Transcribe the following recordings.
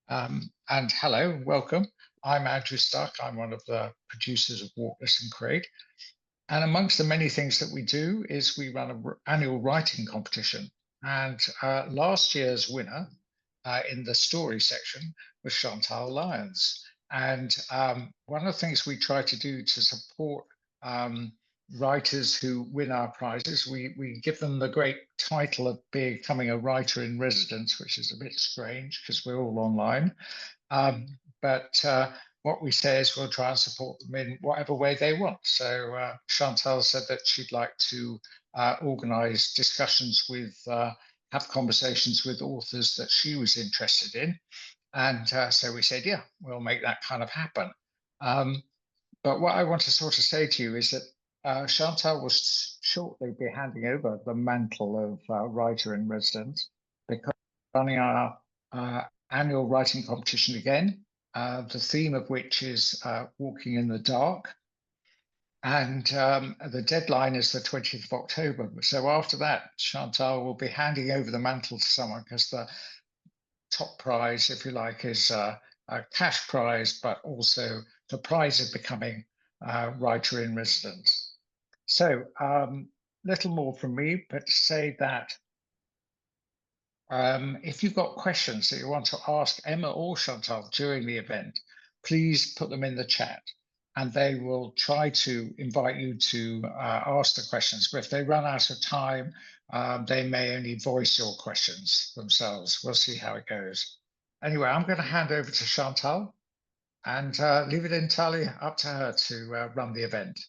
And hello, welcome. I'm Andrew Stuck. I'm one of the producers of Walk, Listen, Create. And amongst the many things that we do is we run an annual writing competition. And last year's winner in the story section was Chantal Lyons. And one of the things we try to do to support um, writers who win our prizes, we give them the great title of becoming a writer in residence, which is a bit strange because we're all online. But what we say is we'll try and support them in whatever way they want. So Chantal said that she'd like to organise discussions with, have conversations with authors that she was interested in. And so we said, yeah, we'll make that kind of happen. But what I want to sort of say to you is that Chantal will shortly be handing over the mantle of writer in residence because we're running our annual writing competition again, the theme of which is walking in the dark. And the deadline is the 20th of October. So after that, Chantal will be handing over the mantle to someone because the top prize, if you like, is a cash prize, but also the prize of becoming writer in residence. So little more from me, but to say that if you've got questions that you want to ask Emma or Chantal during the event, please put them in the chat and they will try to invite you to ask the questions. But if they run out of time, they may only voice your questions themselves. We'll see how it goes. Anyway, I'm going to hand over to Chantal and leave it entirely up to her to run the event.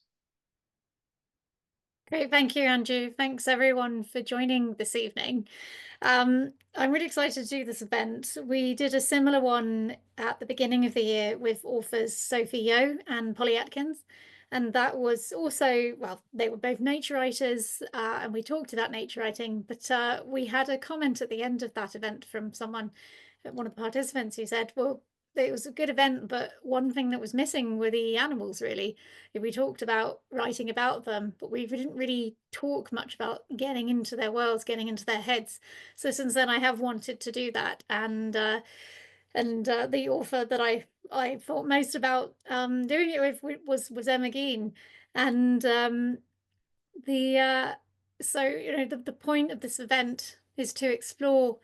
Great, thank you, Andrew. Thanks everyone for joining this evening. I'm really excited to do this event. We did a similar one at the beginning of the year with authors Sophie Yeoh and Polly Atkins. And that was also, well, they were both nature writers and we talked about nature writing, but we had a comment at the end of that event from someone, one of the participants, who said, well, it was a good event, but one thing that was missing were the animals, really. We talked about writing about them, but we didn't really talk much about getting into their worlds, getting into their heads. So since then, I have wanted to do that. And the author that I thought most about doing it with was Emma Geen. And so, you know, the point of this event is to explore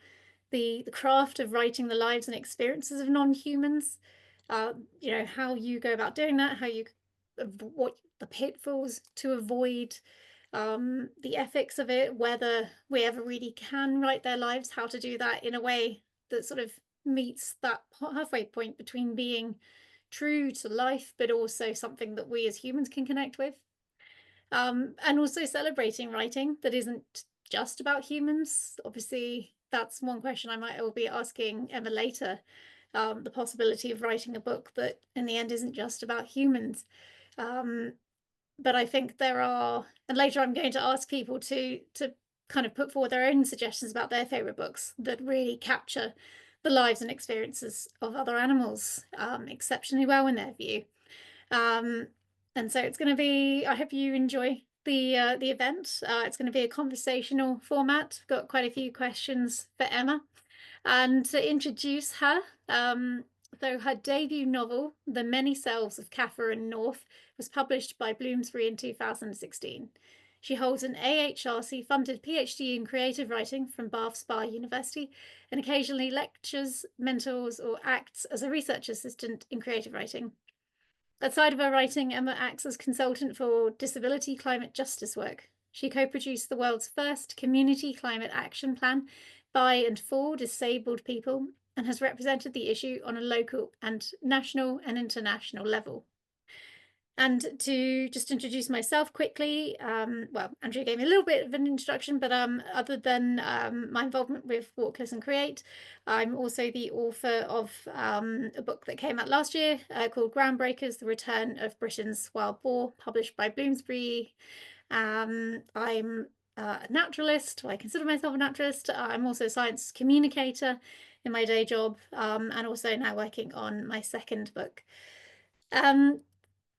the craft of writing the lives and experiences of non-humans, you know, how you go about doing that, how you, what the pitfalls to avoid, the ethics of it, whether we ever really can write their lives, how to do that in a way that sort of meets that halfway point between being true to life, but also something that we as humans can connect with. And also celebrating writing that isn't just about humans. Obviously, that's one question I will be asking Emma later, the possibility of writing a book that in the end isn't just about humans. But I think there are, and later I'm going to ask people to kind of put forward their own suggestions about their favorite books that really capture the lives and experiences of other animals exceptionally well in their view. And so it's going to be, I hope you enjoy the event. It's going to be a conversational format. I've got quite a few questions for Emma. And to introduce her, so her debut novel, The Many Selves of Katherine North, was published by Bloomsbury in 2016. She holds an AHRC-funded PhD in creative writing from Bath Spa University and occasionally lectures, mentors, or acts as a research assistant in creative writing. Outside of her writing, Emma acts as consultant for disability climate justice work. She co-produced the world's first community climate action plan by and for disabled people and has represented the issue on a local and national and international level. And to just introduce myself quickly, well, Andrew gave me a little bit of an introduction, but other than my involvement with Walk, Listen, Create, I'm also the author of a book that came out last year called Groundbreakers, The Return of Britain's Wild Boar, published by Bloomsbury. I'm a naturalist, well, I consider myself a naturalist. I'm also a science communicator in my day job, and also now working on my second book.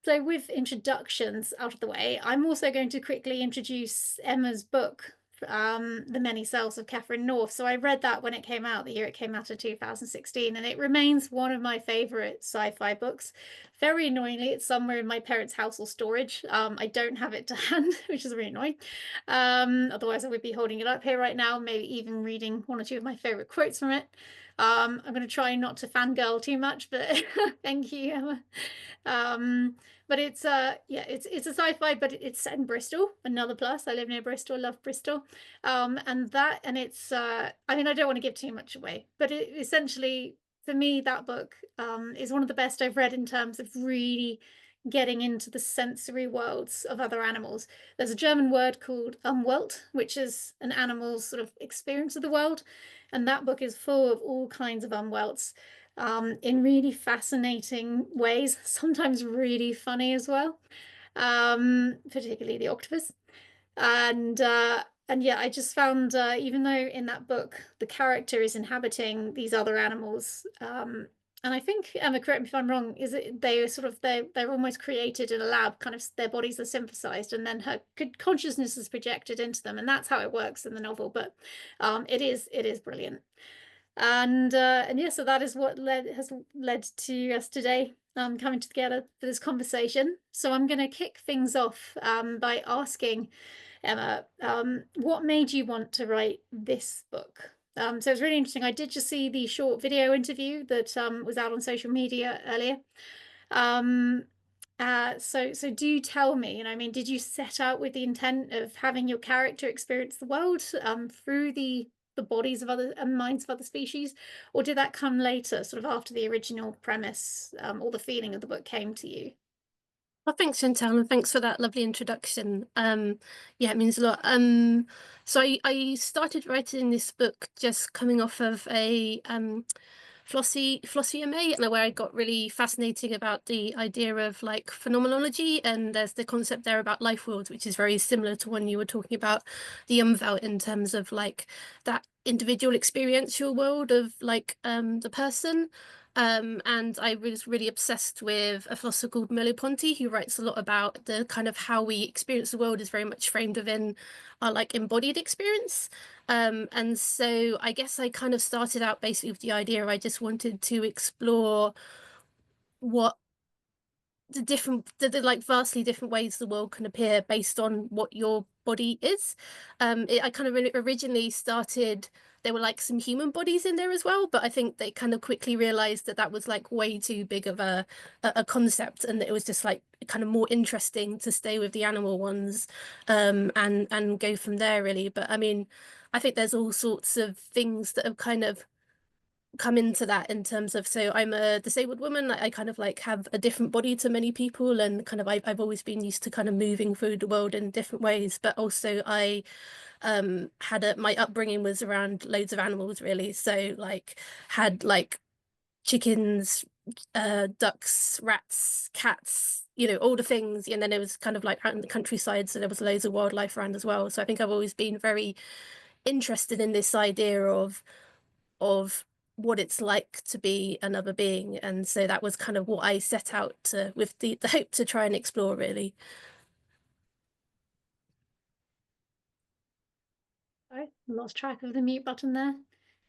So with introductions out of the way, I'm also going to quickly introduce Emma's book The Many Selves of Katherine North. So I read that when it came out, the year it came out in 2016, and it remains one of my favorite sci-fi books. Very annoyingly, it's somewhere in my parents' house or storage. I don't have it to hand, which is really annoying. Otherwise, I would be holding it up here right now, maybe even reading one or two of my favorite quotes from it. I'm going to try not to fangirl too much, but thank you, Emma. But it's yeah, it's a sci-fi, but it's set in Bristol. Another plus. I live near Bristol, love Bristol. And it's I mean, I don't want to give too much away, but it essentially, for me, that book is one of the best I've read in terms of really getting into the sensory worlds of other animals. There's a German word called Umwelt, which is an animal's sort of experience of the world, and that book is full of all kinds of Umwelts in really fascinating ways, sometimes really funny as well, particularly the octopus. And yeah, I just found even though in that book the character is inhabiting these other animals, and I think, Emma, correct me if I'm wrong, is it they are sort of they're almost created in a lab, kind of their bodies are synthesized, and then her consciousness is projected into them, and that's how it works in the novel. But it is brilliant. And yeah, so that is what has led to us today coming together for this conversation. So I'm going to kick things off by asking Emma, what made you want to write this book? So it's really interesting. I did just see the short video interview that was out on social media earlier. Um, so do tell me, I mean, did you set out with the intent of having your character experience the world through the bodies of other and minds of other species, or did that come later, sort of after the original premise or the feeling of the book came to you? Well, thanks, Chantal, and thanks for that lovely introduction. Yeah, it means a lot. So I started writing this book just coming off of a Flossie MA, and where I got really fascinating about the idea of like phenomenology, and there's the concept there about life worlds, which is very similar to when you were talking about the Umwelt in terms of like that individual experiential world of like the person. And I was really obsessed with a philosopher called Merleau-Ponty, who writes a lot about the kind of how we experience the world is very much framed within our like embodied experience. And so I guess I kind of started out basically with the idea I just wanted to explore what the like vastly different ways the world can appear based on what your body is. I kind of originally started, there were like some human bodies in there as well, but I think they kind of quickly realized that that was like way too big of a concept, and that it was just like kind of more interesting to stay with the animal ones, and go from there really. But I mean, I think there's all sorts of things that have kind of come into that in terms of, so I'm a disabled woman. I kind of like have a different body to many people, and kind of I've always been used to kind of moving through the world in different ways, but also I had my upbringing was around loads of animals really, so like had like chickens, ducks, rats, cats, you know, all the things. And then it was kind of like out in the countryside, so there was loads of wildlife around as well. So I think I've always been very interested in this idea of what it's like to be another being, and so that was kind of what I set out to, with the hope to try and explore really. I lost track of the mute button there.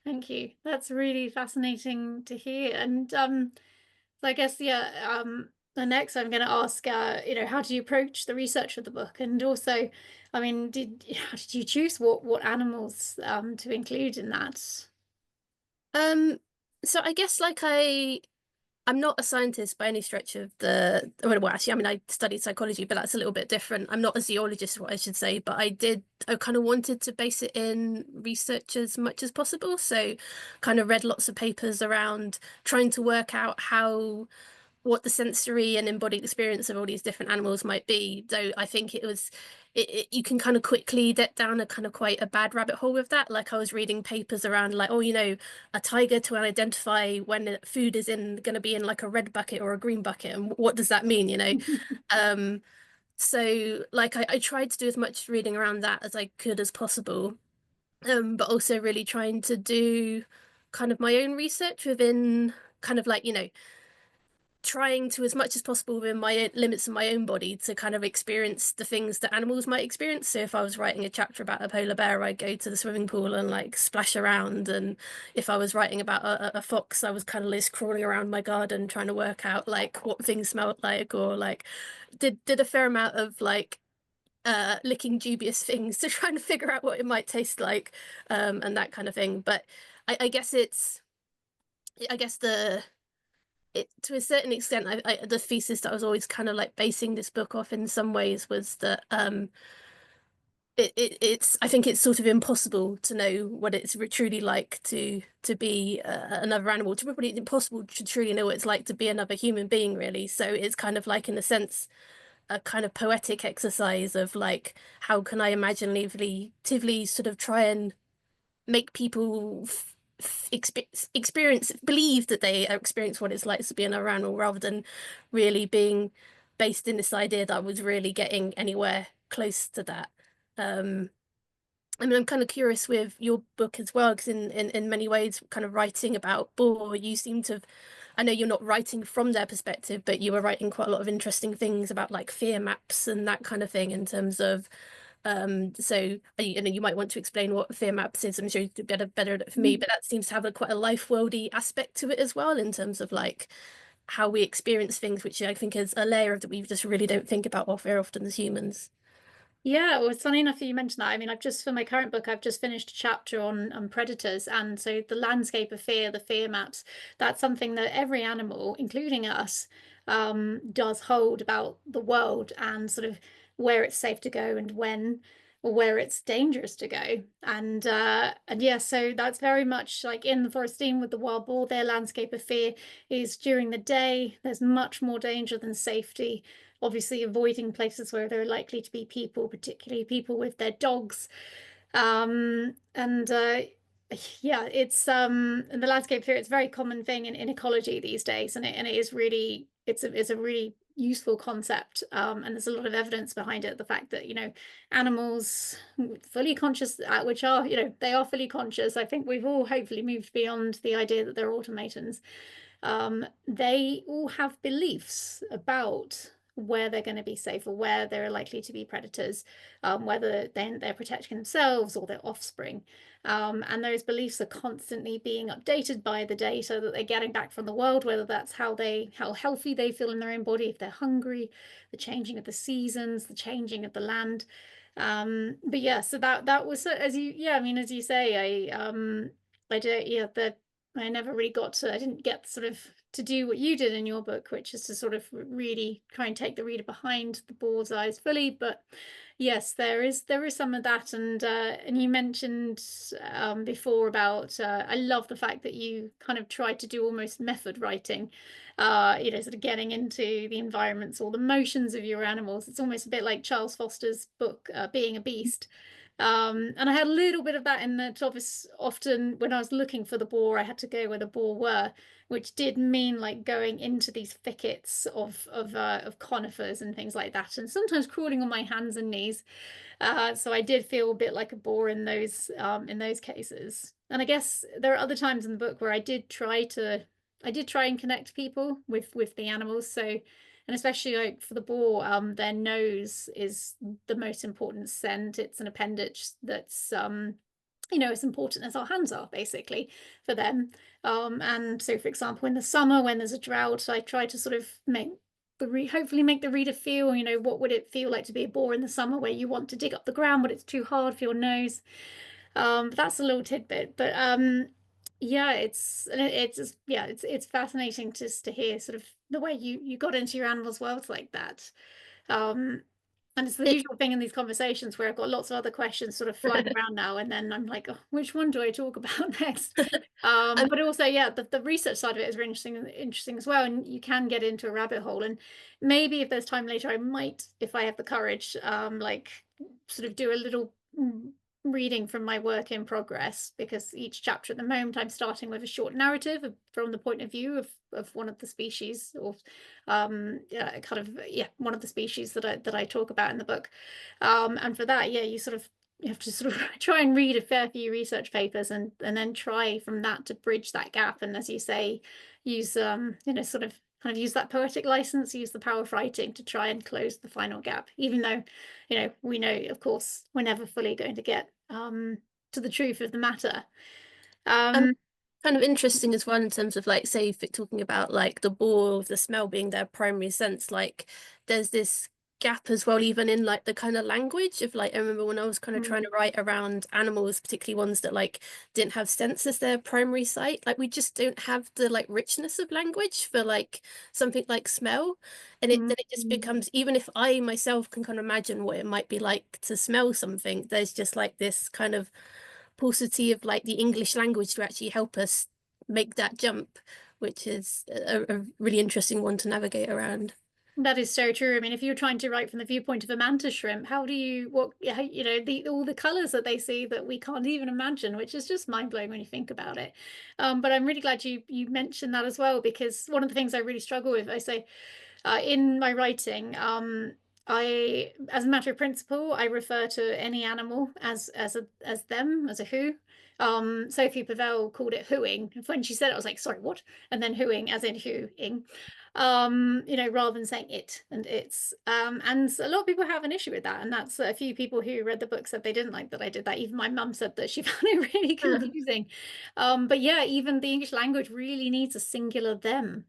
Thank you. That's really fascinating to hear. And so I guess yeah, the next I'm going to ask, how did you approach the research of the book, and also, I mean, how did you choose what animals to include in that? um so I guess like I'm not a scientist by any stretch of the, well, actually, I mean, I studied psychology, but that's a little bit different. I'm not a zoologist, what I should say, but I kind of wanted to base it in research as much as possible. So kind of read lots of papers around trying to work out what the sensory and embodied experience of all these different animals might be. Though I think you can kind of quickly get down a kind of quite a bad rabbit hole with that. Like I was reading papers around like, oh, a tiger to identify when food is going to be in like a red bucket or a green bucket, and what does that mean? So like I tried to do as much reading around that as I could as possible. But also really trying to do kind of my own research within kind of like, trying to, as much as possible within my limits of my own body, to kind of experience the things that animals might experience. So if I was writing a chapter about a polar bear, I'd go to the swimming pool and like splash around. And if I was writing about a fox, I was kind of just crawling around my garden trying to work out like what things smelled like, or like did a fair amount of like licking dubious things to try and figure out what it might taste like, and that kind of thing. But I guess to a certain extent, the thesis that I was always kind of like basing this book off in some ways was that I think it's sort of impossible to know what it's truly like to be another animal. To everybody, it's impossible to truly know what it's like to be another human being, really. So it's kind of like, in a sense, a kind of poetic exercise of like, how can I imaginatively sort of try and make people believe that they experience what it's like to be an animal, rather than really being based in this idea that I was really getting anywhere close to that. I mean, I'm kind of curious with your book as well, because in many ways, kind of writing about Boar, you seem to have, I know you're not writing from their perspective, but you were writing quite a lot of interesting things about like fear maps and that kind of thing, in terms of so you might want to explain what fear maps is. I'm sure you do better at it for me, but that seems to have quite a life worldy aspect to it as well, in terms of like how we experience things, which I think is a layer that we just really don't think about very often as humans. Yeah, well, it's funny enough that you mentioned that. I mean, for my current book, I've just finished a chapter on predators. And so the landscape of fear, the fear maps, that's something that every animal, including us, does hold about the world, and sort of where it's safe to go and when, or where it's dangerous to go. And yeah, so that's very much like in the Forestine with the wild boar. Their landscape of fear is during the day. There's much more danger than safety, obviously avoiding places where there are likely to be people, particularly people with their dogs. And yeah, it's in the landscape here, it's a very common thing in ecology these days, and it is really, it's a really useful concept, and there's a lot of evidence behind it. The fact that, you know, animals fully conscious, which are, you know, they are fully conscious. I think we've all hopefully moved beyond the idea that they're automatons. They all have beliefs about where they're going to be safe, or where there are likely to be predators, whether they're protecting themselves or their offspring. And those beliefs are constantly being updated by the data that they're getting back from the world, whether that's how healthy they feel in their own body, if they're hungry, the changing of the seasons, the changing of the land. But yeah, so that was, as you say, I did, yeah, I never really I didn't get sort of to do what you did in your book, which is to sort of really try and take the reader behind the boar's eyes fully. But yes, there is some of that. And you mentioned before about, I love the fact that you kind of tried to do almost method writing, you know, sort of getting into the environments or the motions of your animals. It's almost a bit like Charles Foster's book, Being a Beast. And I had a little bit of that in that, often when I was looking for the boar, I had to go where the boar were, which did mean like going into these thickets of conifers and things like that, and sometimes crawling on my hands and knees. So I did feel a bit like a boar in those cases. And I guess there are other times in the book where I did try and connect people with the animals. So, and especially like for the boar, their nose is the most important scent. It's an appendage that's you know, as important as our hands are, basically, for them. And so, for example, in the summer when there's a drought, I try to sort of hopefully make the reader feel, you know, what would it feel like to be a boar in the summer, where you want to dig up the ground but it's too hard for your nose. That's a little tidbit, but yeah, it's fascinating just to hear sort of the way you got into your animals' worlds like that. And it's the usual thing in these conversations where I've got lots of other questions sort of flying around now, and then I'm like, oh, which one do I talk about next? But also, yeah, the research side of it is really interesting as well, and you can get into a rabbit hole. And maybe if there's time later, I might, if I have the courage, like sort of do a little reading from my work in progress, because each chapter at the moment I'm starting with a short narrative from the point of view of one of the species, or one of the species that I talk about in the book. And for that, yeah, you have to sort of try and read a fair few research papers, and then try from that to bridge that gap, and as you say, use you know, sort of kind of use that poetic license, use the power of writing to try and close the final gap, even though, you know, we know, of course, we're never fully going to get to the truth of the matter. Kind of interesting as well in terms of like, say, if it talking about like the boar of the smell being their primary sense, like there's this gap as well, even in like the kind of language of like, I remember when I was kind of trying to write around animals, particularly ones that like didn't have sense as their primary sight, like we just don't have the like richness of language for like something like smell. And then it just becomes, even if I myself can kind of imagine what it might be like to smell something, there's just like this kind of paucity of like the English language to actually help us make that jump, which is a really interesting one to navigate around. That is so true. I mean, if you're trying to write from the viewpoint of a mantis shrimp, how do you, what, you know, all the colors that they see that we can't even imagine, which is just mind blowing when you think about it. But I'm really glad you mentioned that as well, because one of the things I really struggle with, I say, in my writing, as a matter of principle, I refer to any animal as them, as a who. Sophie Pavel called it hooing. When she said it, I was like, sorry, what? And then hooing as in whoing. You know, rather than saying it and its. And a lot of people have an issue with that. And that's a few people who read the book said they didn't like that I did that. Even my mum said that she found it really confusing. But yeah, even the English language really needs a singular them.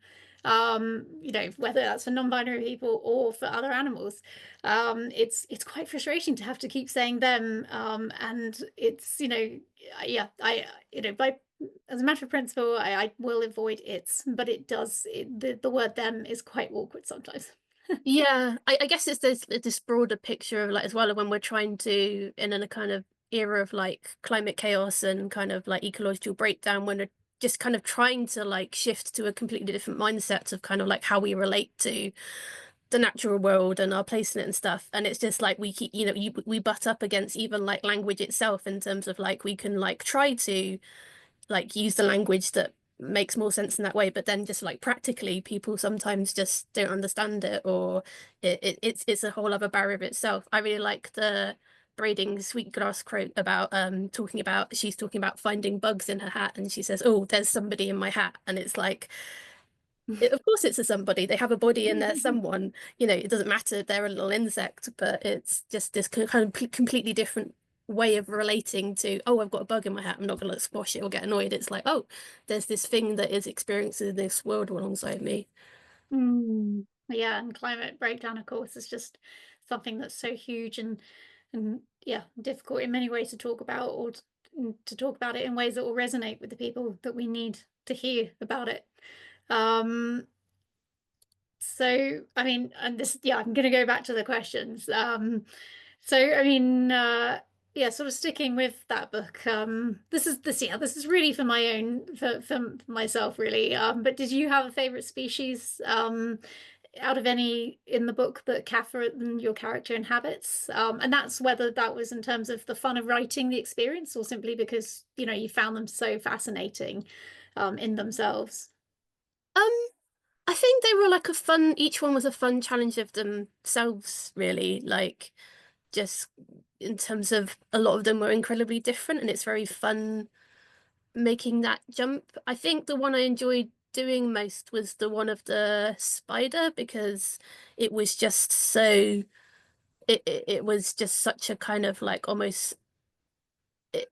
You know, whether that's for non-binary people or for other animals. It's quite frustrating to have to keep saying them. And it's, you know, yeah, you know, as a matter of principle, I will avoid its, but it does, the word them is quite awkward sometimes. Yeah, I guess it's this broader picture of like as well when we're trying to in a kind of era of like climate chaos and kind of like ecological breakdown, when we're just kind of trying to like shift to a completely different mindset of kind of like how we relate to the natural world and our place in it and stuff. And it's just like we keep, you know, we butt up against even like language itself in terms of like we can like try to like use the language that makes more sense in that way, but then just like practically people sometimes just don't understand it, or it's a whole other barrier of itself. I really like the braiding sweetgrass quote about she's talking about finding bugs in her hat and she says, oh, there's somebody in my hat, and it's like of course it's a somebody, they have a body and they're someone, you know, it doesn't matter, they're a little insect, but it's just this kind of completely different way of relating to, oh, I've got a bug in my hat, I'm not gonna like squash it or get annoyed. It's like, oh, there's this thing that is experiencing this world alongside me. Yeah, and climate breakdown, of course, is just something that's so huge and yeah, difficult in many ways to talk about, or to talk about it in ways that will resonate with the people that we need to hear about it. So I mean, and this, yeah, I'm gonna go back to the questions. So I mean, yeah, sort of sticking with that book. This is really for my own, for myself really. But did you have a favorite species out of any in the book that Katherine, your character, inhabits? And that's whether that was in terms of the fun of writing the experience, or simply because, you know, you found them so fascinating in themselves. um I think they were like a fun, each one was a fun challenge of themselves, really. Like, just in terms of a lot of them were incredibly different, and it's very fun making that jump. I think the one I enjoyed doing most was the one of the spider, because it was just so it was just such a kind of like almost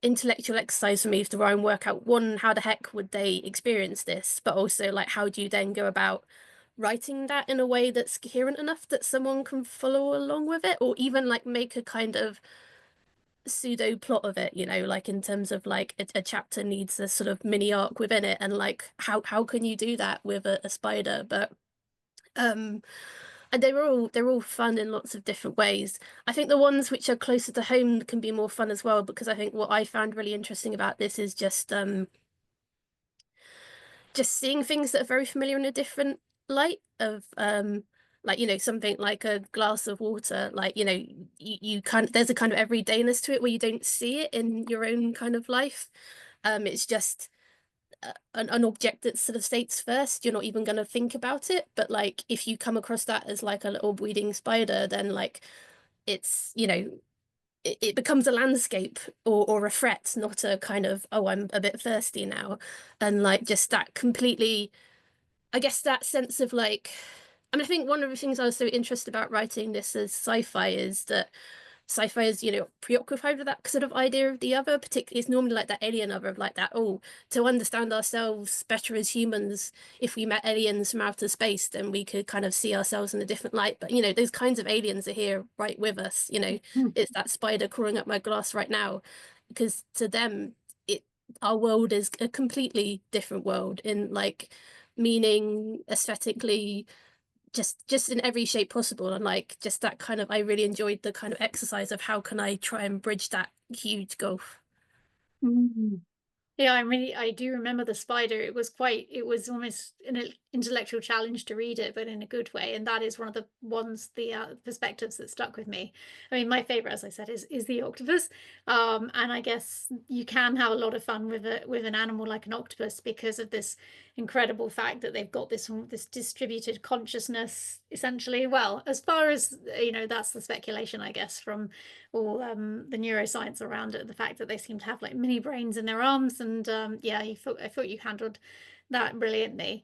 intellectual exercise for me to try and work out, one, how the heck would they experience this, but also like how do you then go about writing that in a way that's coherent enough that someone can follow along with it, or even like make a kind of pseudo plot of it, you know, like in terms of like a chapter needs a sort of mini arc within it, and like how can you do that with a spider? But um and they're all fun in lots of different ways. I think the ones which are closer to home can be more fun as well, because I think what I found really interesting about this is just seeing things that are very familiar in a different light of like, you know, something like a glass of water, like, you know, you kind of, there's a kind of everydayness to it where you don't see it in your own kind of life. It's just an object that sort of states first, you're not even going to think about it, but like if you come across that as like a little breeding spider, then like it's, you know, it becomes a landscape, or a threat, not a kind of, oh, I'm a bit thirsty now. And like just that completely I guess that sense of like, I mean, I think one of the things I was so interested about writing this as sci-fi is that sci-fi is, you know, preoccupied with that sort of idea of the other. Particularly, it's normally like that alien other of like that, oh, to understand ourselves better as humans, if we met aliens from outer space, then we could kind of see ourselves in a different light. But, you know, those kinds of aliens are here right with us. You know, it's that spider crawling up my glass right now, because to them, our world is a completely different world in like meaning, aesthetically, just in every shape possible. And like just that kind of, I really enjoyed the kind of exercise of how can I try and bridge that huge gulf. Yeah, I do remember the spider. It was almost an intellectual challenge to read it, but in a good way. And that is one of the perspectives that stuck with me. I mean, my favorite, as I said, is the octopus. And I guess you can have a lot of fun with an animal like an octopus because of this incredible fact that they've got this distributed consciousness, essentially. Well, as far as, you know, that's the speculation, I guess, from all the neuroscience around it, the fact that they seem to have like mini brains in their arms. And yeah, I thought you handled that brilliantly.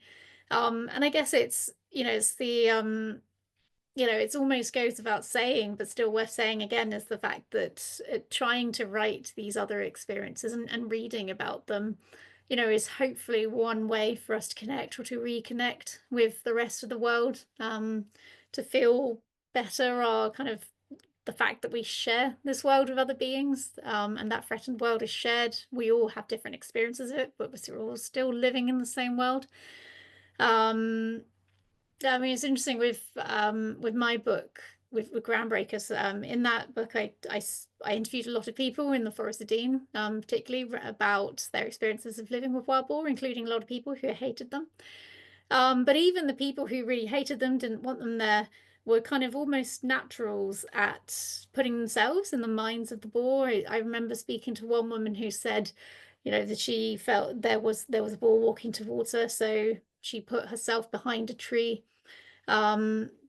And I guess it's, you know, it's the you know, it almost goes without saying, but still worth saying again, is the fact that trying to write these other experiences and reading about them, you know, is hopefully one way for us to connect or to reconnect with the rest of the world, to feel better, or kind of the fact that we share this world with other beings, and that threatened world is shared. We all have different experiences of it, but we're all still living in the same world. I mean, it's interesting with my book with Groundbreakers. In that book, I interviewed a lot of people in the Forest of Dean, particularly about their experiences of living with wild boar, including a lot of people who hated them. But even the people who really hated them, didn't want them there, were kind of almost naturals at putting themselves in the minds of the boar. I remember speaking to one woman who said, you know, that she felt there was a boar walking towards her, so she put herself behind a tree,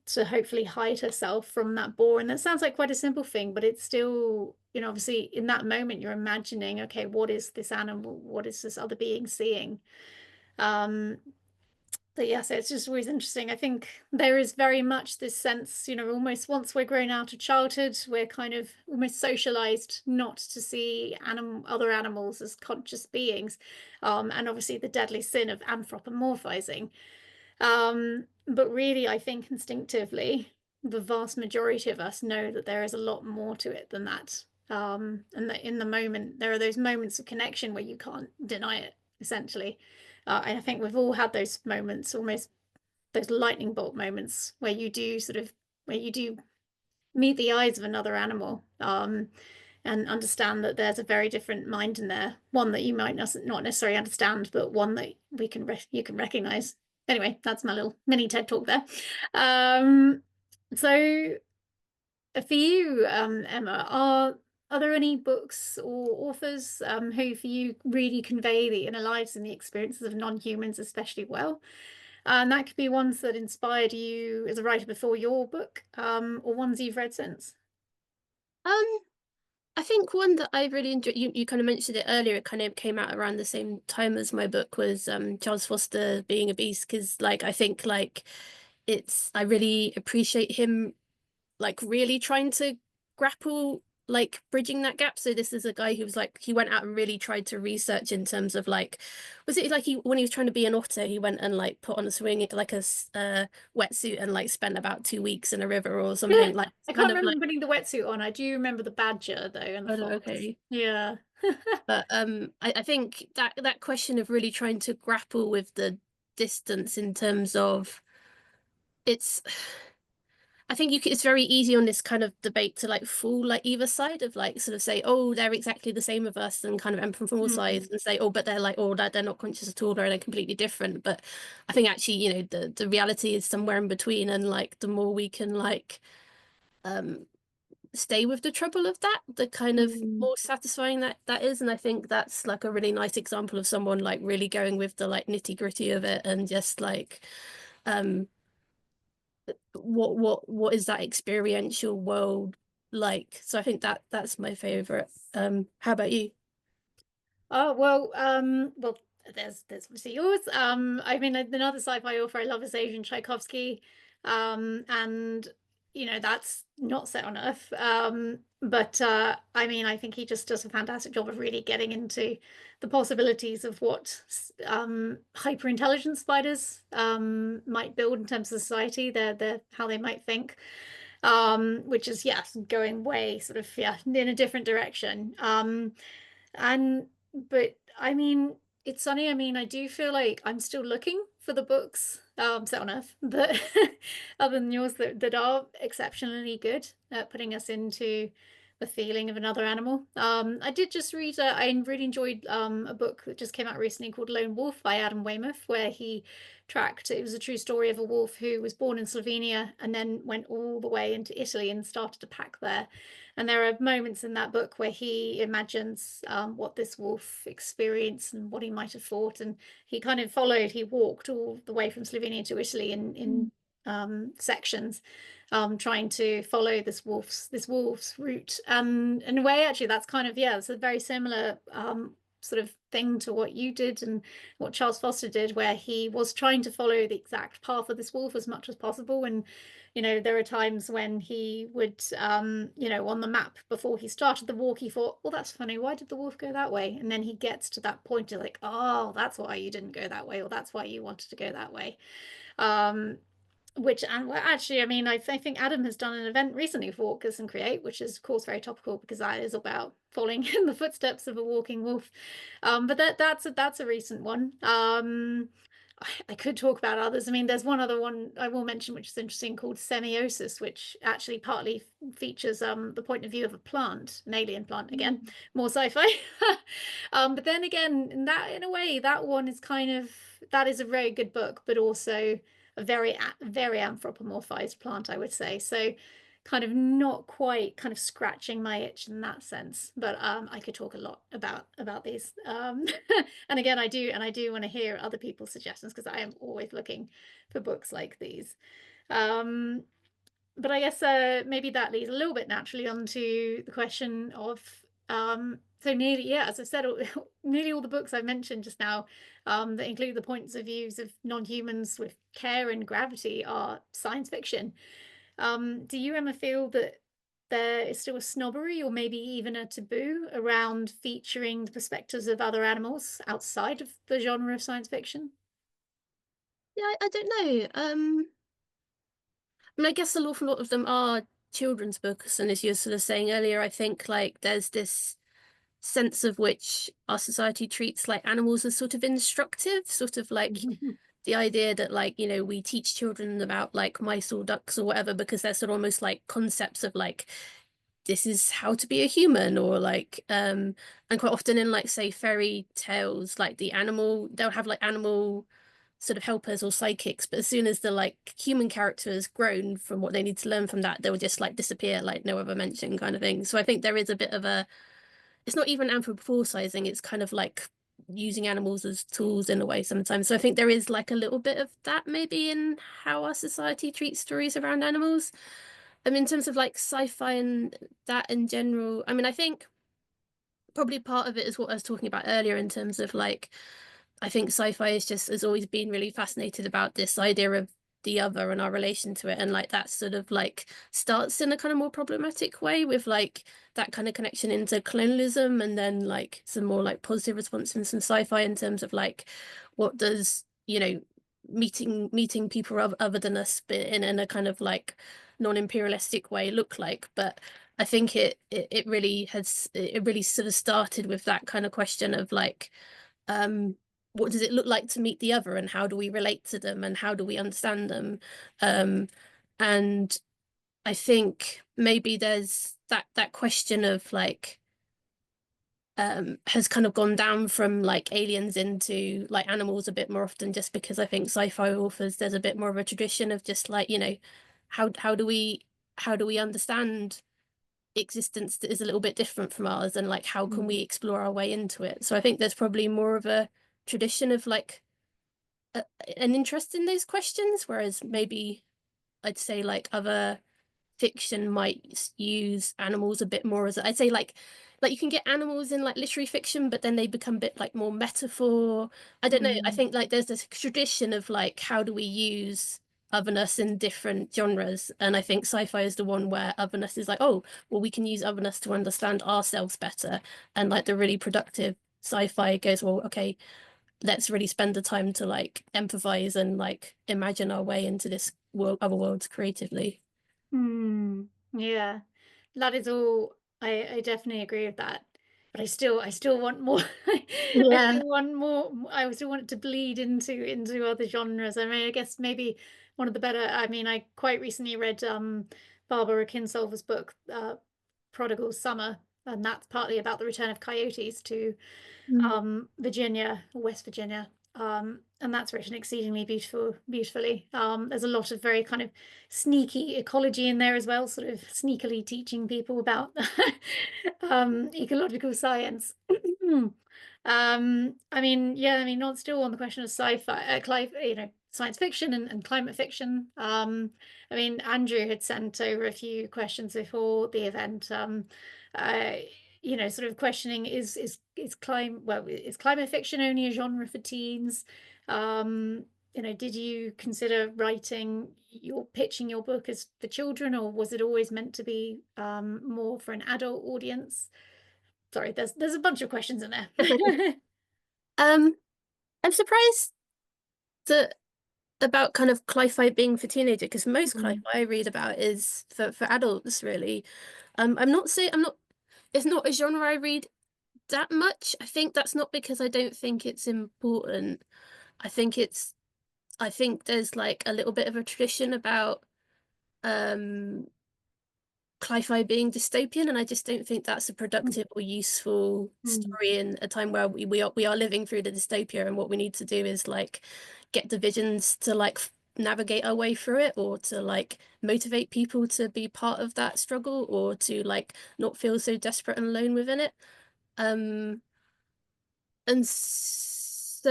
to hopefully hide herself from that boar. And that sounds like quite a simple thing, but it's still, you know, obviously in that moment you're imagining, okay, what is this animal? What is this other being seeing? But yeah, so it's just always interesting. I think there is very much this sense, you know, almost once we're grown out of childhood, we're kind of almost socialized not to see other animals as conscious beings, and obviously the deadly sin of anthropomorphizing. But really, I think instinctively, the vast majority of us know that there is a lot more to it than that. And that in the moment, there are those moments of connection where you can't deny it, essentially. And I think we've all had those moments, almost those lightning bolt moments, where you do meet the eyes of another animal, and understand that there's a very different mind in there, one that you might not necessarily understand, but one that you can recognize. Anyway, that's my little mini TED talk there. So for you, Emma, are there any books or authors who for you really convey the inner lives and the experiences of non-humans especially well? And that could be ones that inspired you as a writer before your book, or ones you've read since. I think one that I really enjoyed, you kind of mentioned it earlier, it kind of came out around the same time as my book, was Charles Foster, Being a Beast, because like I think like I really appreciate him like really trying to grapple like bridging that gap. So this is a guy who was like, he went out and really tried to research in terms of like, was it like when he was trying to be an otter, he went and like put on a swing like a wetsuit and like spent about 2 weeks in a river or something. Like I kind can't of remember like, putting the wetsuit on. I do remember the badger though, and the oh, no, fox. okay. Yeah. But I think that question of really trying to grapple with the distance in terms of it's I think it's very easy on this kind of debate to like fool like either side of like sort of say, oh, they're exactly the same of us, and kind of emperor from all sides, and say, oh, but they're like, oh, they're not conscious at all, they're completely different. But I think actually, you know, the reality is somewhere in between, and like the more we can like stay with the trouble of that, the kind of more satisfying that is. And I think that's like a really nice example of someone like really going with the like nitty-gritty of it, and just like what is that experiential world like. So I think that's my favorite. How about you? Oh well, well, there's obviously yours. I mean, another sci-fi author I love is Adrian Tchaikovsky, and you know, that's not set on Earth, but I mean, I think he just does a fantastic job of really getting into the possibilities of what hyper intelligent spiders might build in terms of society, their how they might think, which is, yes, going way sort of, yeah, in a different direction. And but I mean, it's funny. I mean, I do feel like I'm still looking for the books set on Earth that other than yours that are exceptionally good at putting us into the feeling of another animal. I did just read. I really enjoyed a book that just came out recently called Lone Wolf by Adam Weymouth, where he tracked. It was a true story of a wolf who was born in Slovenia and then went all the way into Italy and started to pack there. And there are moments in that book where he imagines what this wolf experienced and what he might have thought. And he kind of he walked all the way from Slovenia to Italy in sections, trying to follow this wolf's route. And in a way, actually, that's kind of, yeah, it's a very similar sort of thing to what you did and what Charles Foster did, where he was trying to follow the exact path of this wolf as much as possible. And you know, there are times when he would, you know, on the map before he started the walk, he thought, well, that's funny. Why did the wolf go that way? And then he gets to that point of like, oh, that's why you didn't go that way, or that's why you wanted to go that way. Which, and well, actually, I mean, I think Adam has done an event recently for Walkers and Create, which is, of course, very topical because that is about following in the footsteps of a walking wolf. But that's a recent one. I could talk about others. I mean, there's one other one I will mention, which is interesting, called Semiosis, which actually partly features the point of view of a plant, an alien plant, again, more sci-fi. But then again, in a way, that one is that is a very good book, but also a very anthropomorphized plant, I would say. So kind of not quite kind of scratching my itch in that sense, but I could talk a lot about these, and again, I do want to hear other people's suggestions because I am always looking for books like these. But I guess maybe that leads a little bit naturally onto the question of so nearly, yeah, as I've said, nearly all the books I mentioned just now that include the points of views of non-humans with care and gravity are science fiction. Do you, Emma, feel that there is still a snobbery or maybe even a taboo around featuring the perspectives of other animals outside of the genre of science fiction? Yeah, I don't know. I mean, I guess an awful lot of them are children's books, and as you were sort of saying earlier, I think like there's this sense of which our society treats like animals as sort of instructive, sort of like the idea that like, you know, we teach children about like mice or ducks or whatever because they're sort of almost like concepts of like this is how to be a human, or like and quite often in like say fairy tales, like the animal, they'll have like animal sort of helpers or sidekicks, but as soon as the like human character has grown from what they need to learn from that, they'll just like disappear, like no other mention kind of thing. So I think there is a bit of a, it's not even anthropomorphizing, it's kind of like using animals as tools in a way sometimes. So I think there is like a little bit of that maybe in how our society treats stories around animals. I mean, in terms of like sci-fi and that in general, I mean, I think probably part of it is what I was talking about earlier in terms of like, I think sci-fi is just has always been really fascinated about this idea of the other and our relation to it, and like that sort of like starts in a kind of more problematic way with like that kind of connection into colonialism, and then like some more like positive response in some sci-fi in terms of like what does, you know, meeting people other than us but in a kind of like non-imperialistic way look like. But I think it really sort of started with that kind of question of like what does it look like to meet the other, and how do we relate to them, and how do we understand them? And I think maybe there's that question of like has kind of gone down from like aliens into like animals a bit more often, just because I think sci-fi authors, there's a bit more of a tradition of just like, you know, how do we understand existence that is a little bit different from ours, and like how can we explore our way into it? So I think there's probably more of a tradition of like an interest in those questions, whereas maybe I'd say like other fiction might use animals a bit more as, I'd say like like you can get animals in like literary fiction, but then they become a bit like more metaphor. I don't know. I think like there's this tradition of like how do we use otherness in different genres, and I think sci-fi is the one where otherness is like, oh, well, we can use otherness to understand ourselves better, and like the really productive sci-fi goes, well, okay, let's really spend the time to like empathize and like imagine our way into this world, other worlds creatively. Yeah, that is all. I definitely agree with that. But I still want more. I Yeah. still want more. I still want it to bleed into other genres. I mean, I guess maybe one of the better. I mean, I quite recently read Barbara Kinsolver's book, Prodigal Summer, and that's partly about the return of coyotes to Virginia, or West Virginia. And that's written exceedingly beautifully. There's a lot of very kind of sneaky ecology in there as well, sort of sneakily teaching people about ecological science. I mean, yeah, I mean, not still on the question of sci-fi, science fiction and climate fiction. I mean, Andrew had sent over a few questions before the event. Uh, sort of questioning is climate fiction only a genre for teens? Did you consider pitching your book as for children, or was it always meant to be more for an adult audience? Sorry, there's a bunch of questions in there. I'm surprised that about kind of cli-fi being for teenager, because most cli-fi I read about is for adults, really. I'm not saying it's not a genre I read that much. I think that's not because I don't think it's important. I think there's like a little bit of a tradition about cli-fi being dystopian, and I just don't think that's a productive or useful story in a time where we are living through the dystopia, and what we need to do is like get divisions to like navigate our way through it, or to like motivate people to be part of that struggle, or to like not feel so desperate and alone within it. And so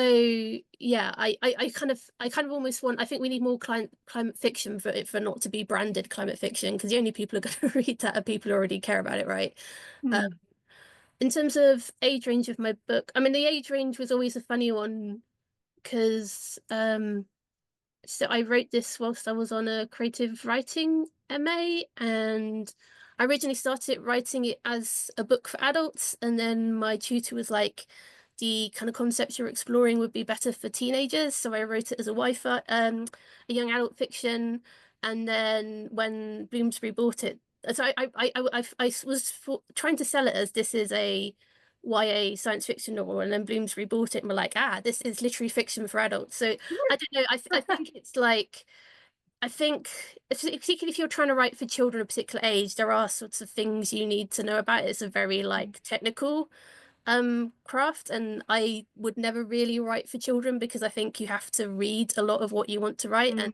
yeah, I kind of almost want, I think we need more climate fiction for it, for not to be branded climate fiction, because the only people who are going to read that are people who already care about it, right? In terms of age range of my book, I mean, the age range was always a funny one, because so I wrote this whilst I was on a creative writing MA, and I originally started writing it as a book for adults, and then my tutor was like, the kind of concepts you're exploring would be better for teenagers, so I wrote it as a young adult fiction. And then when Bloomsbury bought it, so I was trying to sell it as this is a YA science fiction novel, and then Bloomsbury bought it and were like, this is literary fiction for adults. So I don't know, I think it's like, I think particularly if you're trying to write for children of a particular age, there are sorts of things you need to know about it. It's a very like technical craft, and I would never really write for children, because I think you have to read a lot of what you want to write. And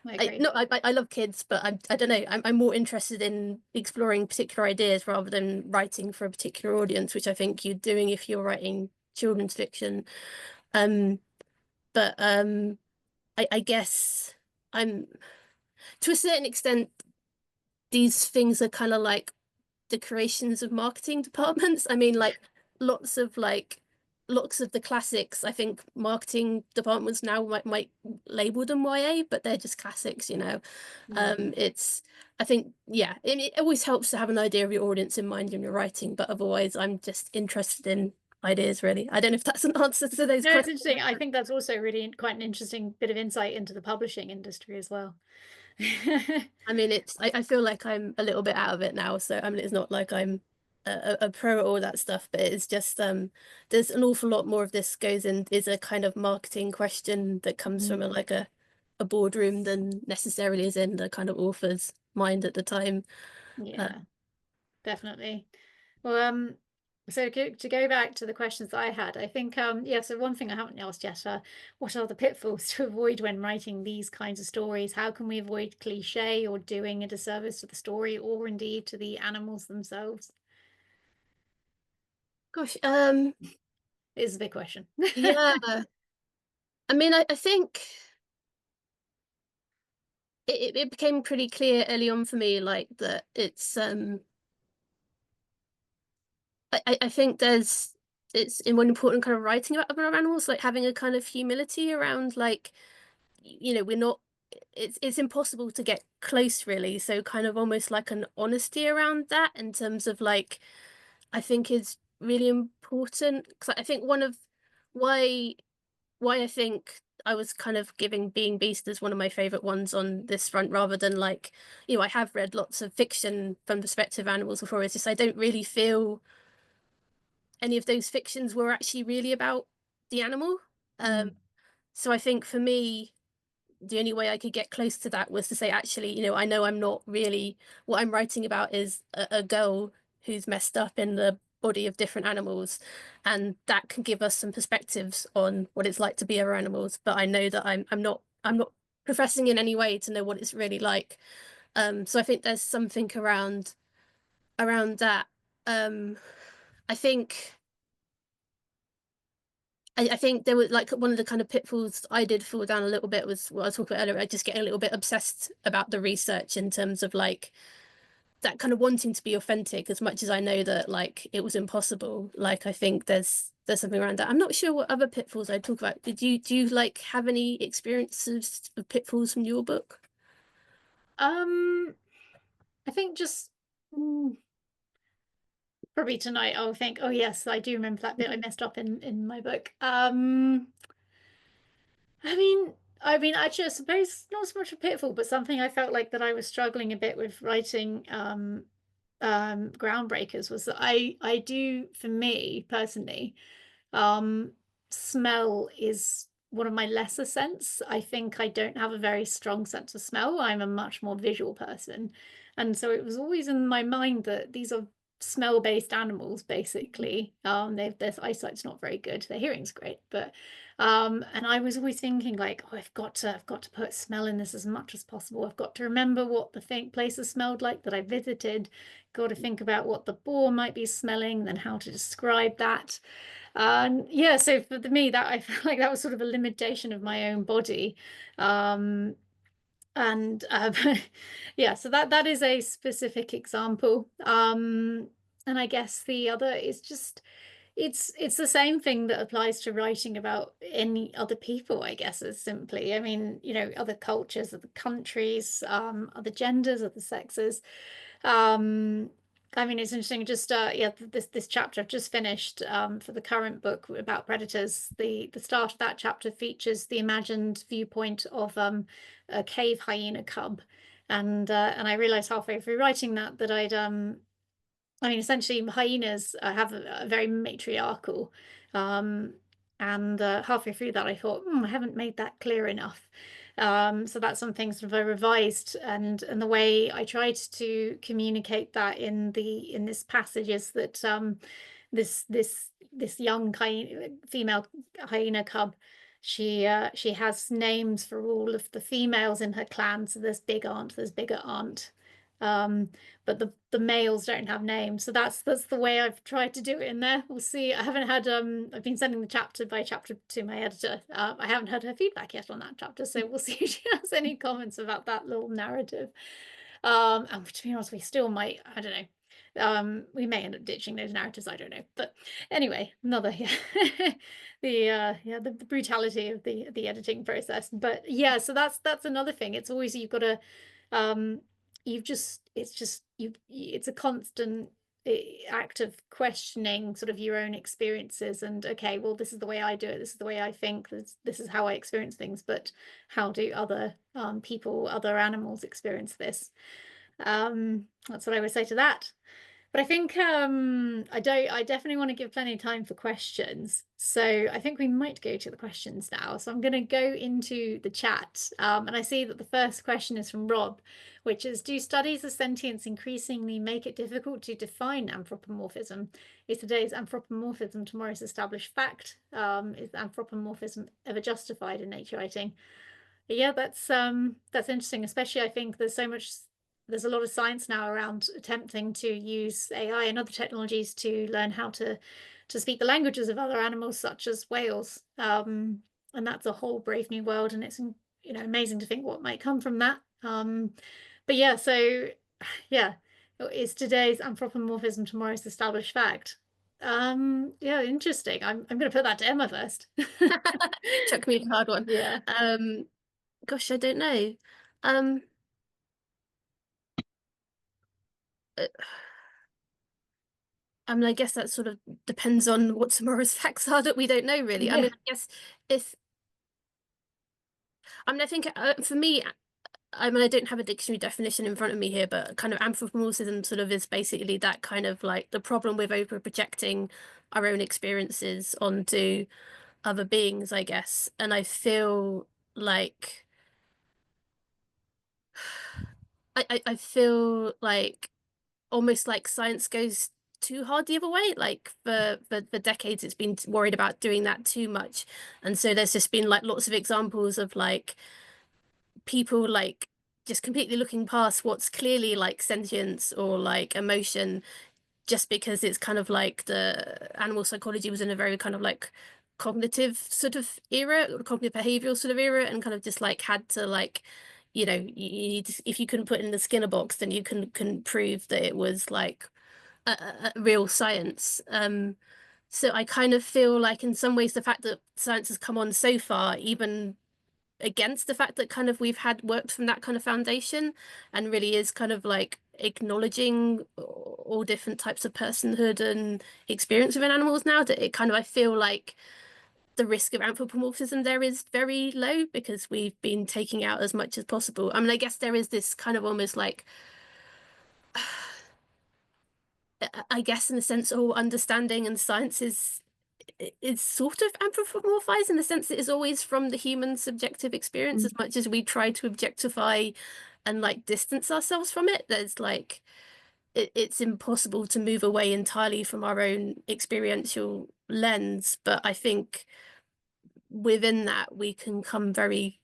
I love kids, but I don't know, I'm more interested in exploring particular ideas rather than writing for a particular audience, which I think you're doing if you're writing children's fiction. But I guess I'm, to a certain extent, these things are kind of like the creations of marketing departments. I mean, like lots of the classics, I think marketing departments now might label them YA, but they're just classics, you know. I think, yeah, it always helps to have an idea of your audience in mind when you're writing, but otherwise I'm just interested in ideas, really. I don't know if that's an answer to those No, questions. it's interesting. I think that's also really quite an interesting bit of insight into the publishing industry as well. I mean, I feel like I'm a little bit out of it now, so I mean, it's not like I'm a pro at all that stuff, but it's just there's an awful lot more of this is a kind of marketing question that comes from a boardroom than necessarily is in the kind of author's mind at the time. Yeah, definitely. Well, so to go back to the questions that I had, I think so one thing I haven't asked yet, what are the pitfalls to avoid when writing these kinds of stories? How can we avoid cliche or doing a disservice to the story, or indeed to the animals themselves? Gosh, It is a big question. yeah. I mean, I think it became pretty clear early on for me, like that it's I think it's in one important kind of writing about other animals, like having a kind of humility around, like, we're not, it's impossible to get close really, so kind of almost like an honesty around that in terms of, like, I think is really important, because I think one of why I think I was kind of giving Being Beast as one of my favorite ones on this front, rather than, like, I have read lots of fiction from the perspective of animals before. It's just I don't really feel any of those fictions were actually really about the animal. So I think for me, the only way I could get close to that was to say, actually, I know I'm not really, what I'm writing about is a girl who's messed up in the body of different animals, and that can give us some perspectives on what it's like to be other animals. But I know that I'm not professing in any way to know what it's really like. So I think there's something around that. I think I think there was, like, one of the kind of pitfalls I did fall down a little bit was what I was talking about earlier. I just get a little bit obsessed about the research in terms of, like, that kind of wanting to be authentic as much as I know that, like, it was impossible. Like, I think there's something around that. I'm not sure what other pitfalls I talk about. Do you like have any experiences of pitfalls from your book? I think just probably tonight I'll think, oh yes, I do remember that bit I messed up in my book. Actually, I suppose not so much a pitfall, but something I felt like that I was struggling a bit with writing Groundbreakers was that I do, for me personally, smell is one of my lesser sense. I think I don't have a very strong sense of smell. I'm a much more visual person. And so it was always in my mind that these are smell-based animals, basically. Their eyesight's not very good. Their hearing's great, but and I was always thinking, like, oh, I've got to put smell in this as much as possible. I've got to remember what the places smelled like that I visited. Got to think about what the boar might be smelling, then how to describe that. Yeah, so for me, that I felt like that was sort of a limitation of my own body. And yeah, so that is a specific example. And I guess the other is just it's the same thing that applies to writing about any other people, I guess, as simply. I mean, other cultures, other countries, other genders, other sexes. I mean, it's interesting. Just yeah, this chapter I've just finished for the current book about predators. The start of that chapter features the imagined viewpoint of a cave hyena cub, and I realized halfway through writing that I'd I mean, essentially, hyenas have a very matriarchal, and halfway through that, I thought, I haven't made that clear enough. So that's something sort of I revised, and the way I tried to communicate that in this passage is that this young female hyena cub, she has names for all of the females in her clan. So there's big aunt, there's bigger aunt. But the males don't have names, so that's the way I've tried to do it in there. We'll see. I haven't had I've been sending the chapter by chapter to my editor. I haven't heard her feedback yet on that chapter, so we'll see if she has any comments about that little narrative. And to be honest, we still might, I don't know, we may end up ditching those narratives, I don't know, but anyway, another the brutality of the editing process. But yeah, so that's another thing. It's always, you've got to it's a constant act of questioning sort of your own experiences, and okay, well, this is the way I do it, this is the way I think, this is how I experience things, but how do other people, other animals experience this? That's what I would say to that. But I think I definitely want to give plenty of time for questions. So I think we might go to the questions now. So I'm going to go into the chat. And I see that the first question is from Rob, which is, do studies of sentience increasingly make it difficult to define anthropomorphism? Is today's anthropomorphism tomorrow's established fact? Is anthropomorphism ever justified in nature writing? Yeah, that's interesting, especially I think there's a lot of science now around attempting to use AI and other technologies to learn how to speak the languages of other animals, such as whales. And that's a whole brave new world, and it's amazing to think what might come from that. But yeah, so yeah, is today's anthropomorphism tomorrow's established fact? Yeah, interesting. I'm going to put that to Emma first. Chuck me a hard one. Yeah. Gosh, I don't know. Um, uh, I mean, I guess that sort of depends on what tomorrow's facts are that we don't know really. I Yeah. mean, I guess if I mean, I think for me, I mean, I don't have a dictionary definition in front of me here, but kind of anthropomorphism sort of is basically that kind of like the problem with over projecting our own experiences onto other beings, I guess. And I feel like I feel like almost like science goes too hard the other way. Like for decades, it's been worried about doing that too much, and so there's just been like lots of examples of like people like just completely looking past what's clearly like sentience or like emotion just because it's kind of like the animal psychology was in a very kind of like cognitive sort of era, or cognitive behavioral sort of era, and kind of just like had to like, if you couldn't put it in the Skinner box, then you couldn't prove that it was like a real science. So I kind of feel like in some ways the fact that science has come on so far, even against the fact that kind of we've had worked from that kind of foundation and really is kind of like acknowledging all different types of personhood and experience within animals now, that it kind of I feel like the risk of anthropomorphism there is very low because we've been taking out as much as possible. I mean, I guess there is this kind of almost like I guess in the sense all understanding and science is sort of anthropomorphized in the sense that it's always from the human subjective experience as much as we try to objectify and like distance ourselves from it. There's like it's impossible to move away entirely from our own experiential lens, but I think within that we can come very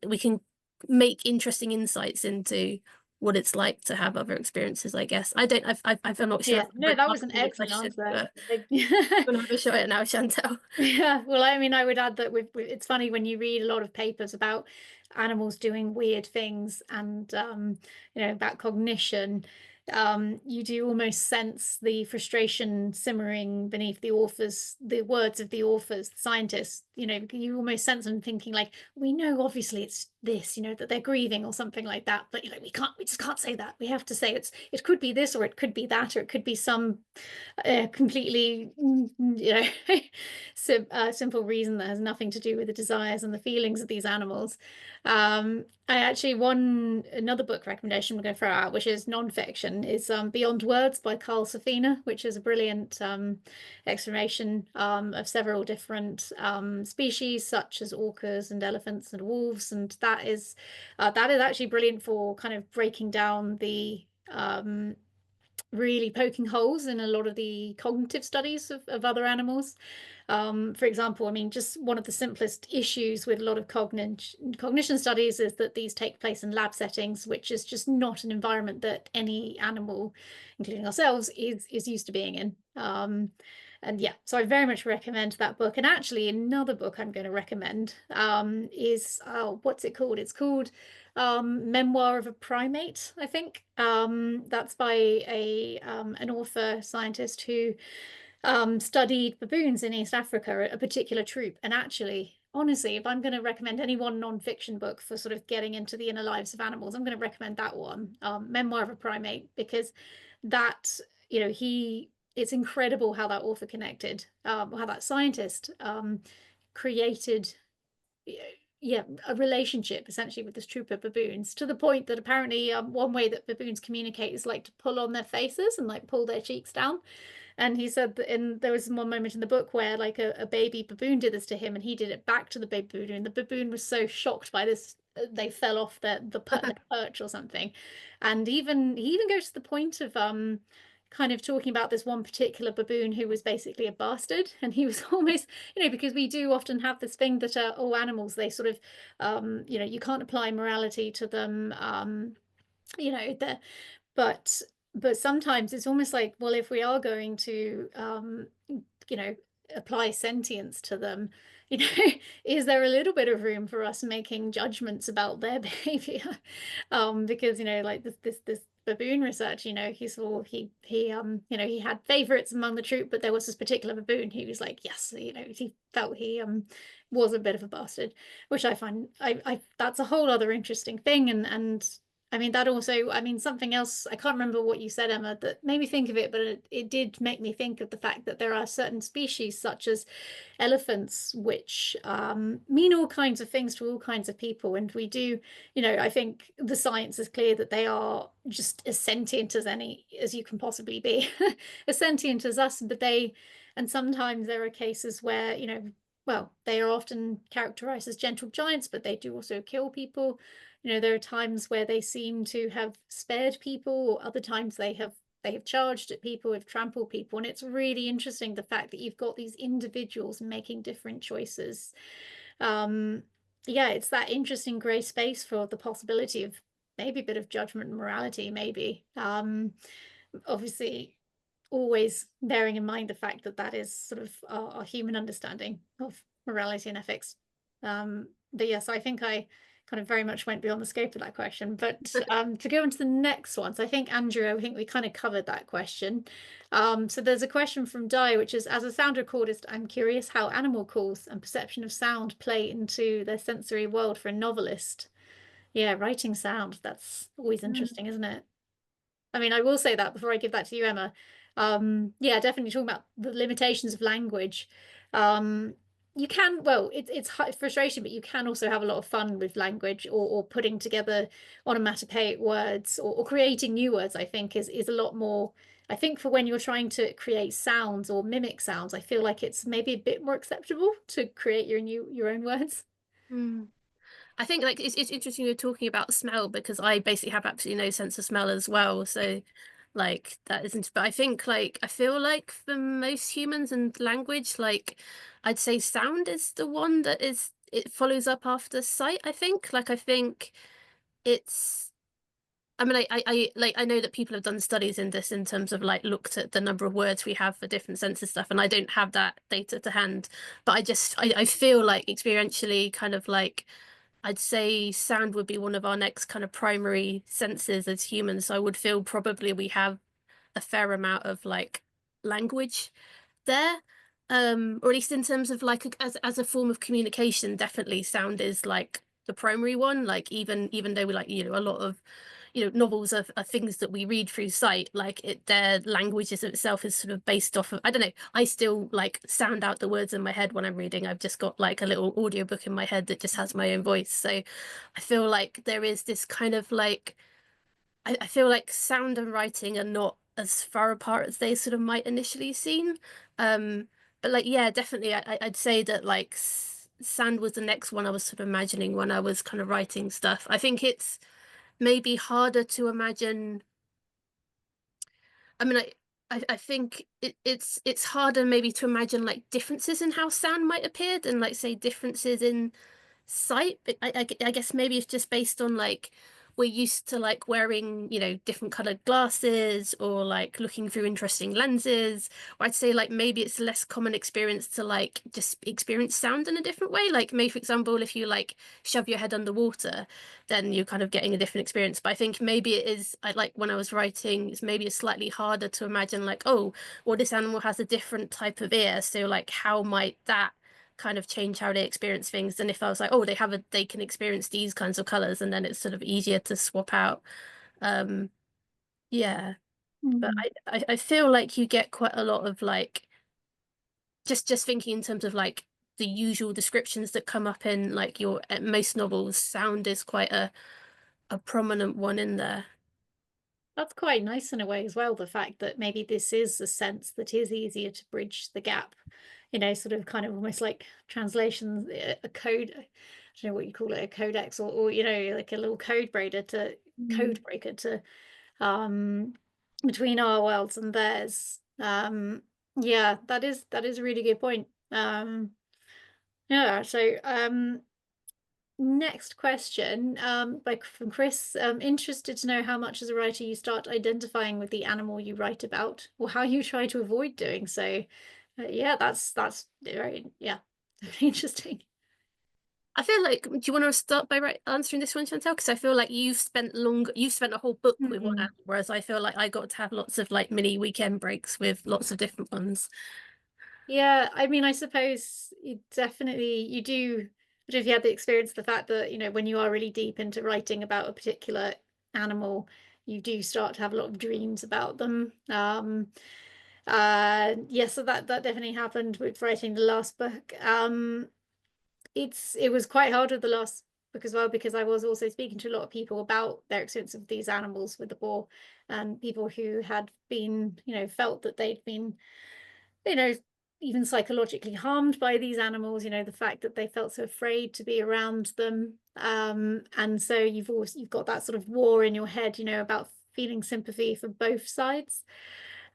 we can make interesting insights into what it's like to have other experiences, I guess. I'm not sure Yeah, if no, that was an the excellent question, answer. but I'm gonna have a shot at it now, Chantal. Yeah, well, I mean, I would add that it's funny when you read a lot of papers about animals doing weird things and about cognition, you do almost sense the frustration simmering beneath the words of the authors, the scientists. You almost sense them thinking like, we know obviously it's this, that they're grieving or something like that, but we just can't say that. We have to say it could be this or it could be that or it could be some completely simple reason that has nothing to do with the desires and the feelings of these animals. I actually another book recommendation we're going to throw out, which is non-fiction, is Beyond Words by Carl Safina, which is a brilliant exploration of several different species such as orcas and elephants and wolves, and that is actually brilliant for kind of breaking down the really poking holes in a lot of the cognitive studies of other animals. For example, I mean, just one of the simplest issues with a lot of cognition studies is that these take place in lab settings, which is just not an environment that any animal, including ourselves, is used to being in. And yeah, so I very much recommend that book. And actually, another book I'm going to recommend is what's it called? It's called Memoir of a Primate, I think. That's by an author scientist who studied baboons in East Africa, a particular troop. And actually, honestly, if I'm going to recommend any one non-fiction book for sort of getting into the inner lives of animals, I'm going to recommend that one, Memoir of a Primate, because that, it's incredible how that author connected, how that scientist created a relationship essentially with this troop of baboons, to the point that apparently one way that baboons communicate is like to pull on their faces and like pull their cheeks down. And he said that there was one moment in the book where like a baby baboon did this to him and he did it back to the baby baboon. The baboon was so shocked by this, they fell off their perch or something. And he even goes to the point of kind of talking about this one particular baboon who was basically a bastard. And he was almost, because we do often have this thing that all animals, they sort of, you can't apply morality to them. The but sometimes it's almost like, well, if we are going to apply sentience to them, is there a little bit of room for us making judgments about their behavior? Because like this baboon research. He saw he he had favorites among the troop, but there was this particular baboon he was like, yes, he felt he was a bit of a bastard, which I find I that's a whole other interesting thing. And I mean, that also, I mean, something else, I can't remember what you said, Emma, that made me think of it, but it did make me think of the fact that there are certain species, such as elephants, which mean all kinds of things to all kinds of people. And we do, I think the science is clear that they are just as sentient as you can possibly be, as sentient as us, and sometimes there are cases where, well, they are often characterized as gentle giants, but they do also kill people. There are times where they seem to have spared people, or other times they have charged at people, have trampled people. And it's really interesting, the fact that you've got these individuals making different choices. Yeah, it's that interesting gray space for the possibility of maybe a bit of judgment and morality, maybe. Obviously, always bearing in mind the fact that that is sort of our human understanding of morality and ethics. But yes, I think I kind of very much went beyond the scope of that question. But to go on to the next one, so I think, Andrew, I think we kind of covered that question. So there's a question from Di, which is, as a sound recordist, I'm curious how animal calls and perception of sound play into their sensory world for a novelist. Yeah, writing sound, that's always interesting, isn't it? I mean, I will say that before I give that to you, Emma. Yeah, definitely talking about the limitations of language. You can, well, it's frustration, but you can also have a lot of fun with language, or putting together onomatopoeic words, or creating new words. I think is a lot more. I think for when you're trying to create sounds or mimic sounds, I feel like it's maybe a bit more acceptable to create your own words. I think like it's interesting you're talking about smell, because I basically have absolutely no sense of smell as well. So like that isn't, but I think like I feel like for most humans and language, like I'd say sound is the one that it follows up after sight. I think it's I mean, I know that people have done studies in this in terms of like looked at the number of words we have for different senses stuff, and I don't have that data to hand, but I feel like experientially kind of like I'd say sound would be one of our next kind of primary senses as humans. So I would feel probably we have a fair amount of like language there. Or at least in terms of like as a form of communication, definitely sound is like the primary one. Like even though we like, a lot of novels are things that we read through sight, like their language itself is sort of based off of, I don't know, I still like sound out the words in my head when I'm reading. I've just got like a little audiobook in my head that just has my own voice. So I feel like there is this kind of like I feel like sound and writing are not as far apart as they sort of might initially seem. But like, yeah, definitely, I'd say that like sound was the next one I was sort of imagining when I was kind of writing stuff. I think it's maybe harder to imagine. I mean, I think it's harder maybe to imagine like differences in how sound might appear than like say differences in sight. But I guess maybe it's just based on like we're used to like wearing, different colored glasses, or like looking through interesting lenses. Or I'd say like maybe it's a less common experience to like just experience sound in a different way. Like maybe, for example, if you like shove your head underwater, then you're kind of getting a different experience. But I think maybe it is, I like when I was writing, it's slightly harder to imagine like, oh, well, this animal has a different type of ear. So like how might that kind of change how they experience things than if I was like, oh, they can experience these kinds of colors, and then it's sort of easier to swap out. Yeah. But I feel like you get quite a lot of like just thinking in terms of like the usual descriptions that come up in like your most novels, sound is quite a prominent one in there. That's quite nice in a way as well, the fact that maybe this is a sense that is easier to bridge the gap, sort of kind of almost like translations, a code, I don't know what you call it, a codex, or like a little code breaker to between our worlds and theirs. Yeah, that is a really good point. Yeah, so next question, from Chris. Interested to know how much as a writer you start identifying with the animal you write about, or how you try to avoid doing so. Yeah, that's very, yeah, very interesting. I feel like, do you want to start by answering this one, Chantal? Because I feel like you've spent a whole book with one animal, whereas I feel like I got to have lots of like mini weekend breaks with lots of different ones. Yeah, I mean, I suppose you definitely, you do, I don't know if you had the experience of the fact that, when you are really deep into writing about a particular animal, you do start to have a lot of dreams about them. Yeah, so that definitely happened with writing the last book. It was quite hard with the last book as well, because I was also speaking to a lot of people about their experience of these animals with the boar, and people who had been, felt that they'd been, even psychologically harmed by these animals, the fact that they felt so afraid to be around them. And so you've got that sort of war in your head, about feeling sympathy for both sides.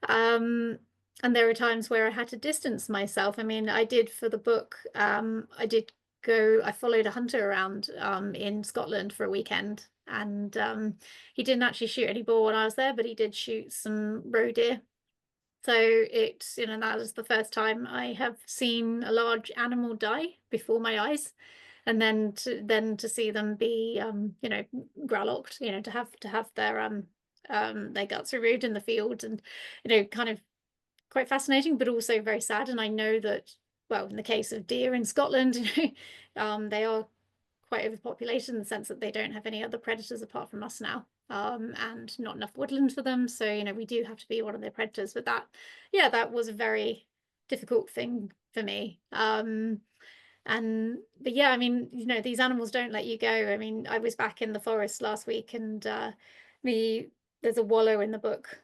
And there were times where I had to distance myself. I mean, I did for the book, I followed a hunter around in Scotland for a weekend, and he didn't actually shoot any boar when I was there, but he did shoot some roe deer. So that was the first time I have seen a large animal die before my eyes, and then to see them be growlocked, to have their guts removed in the field, and kind of quite fascinating, but also very sad. And I know that, well, in the case of deer in Scotland, they are quite overpopulated in the sense that they don't have any other predators apart from us now, and not enough woodland for them. So, we do have to be one of their predators. But that was a very difficult thing for me. But yeah, I mean, these animals don't let you go. I mean, I was back in the forest last week, and there's a wallow in the book.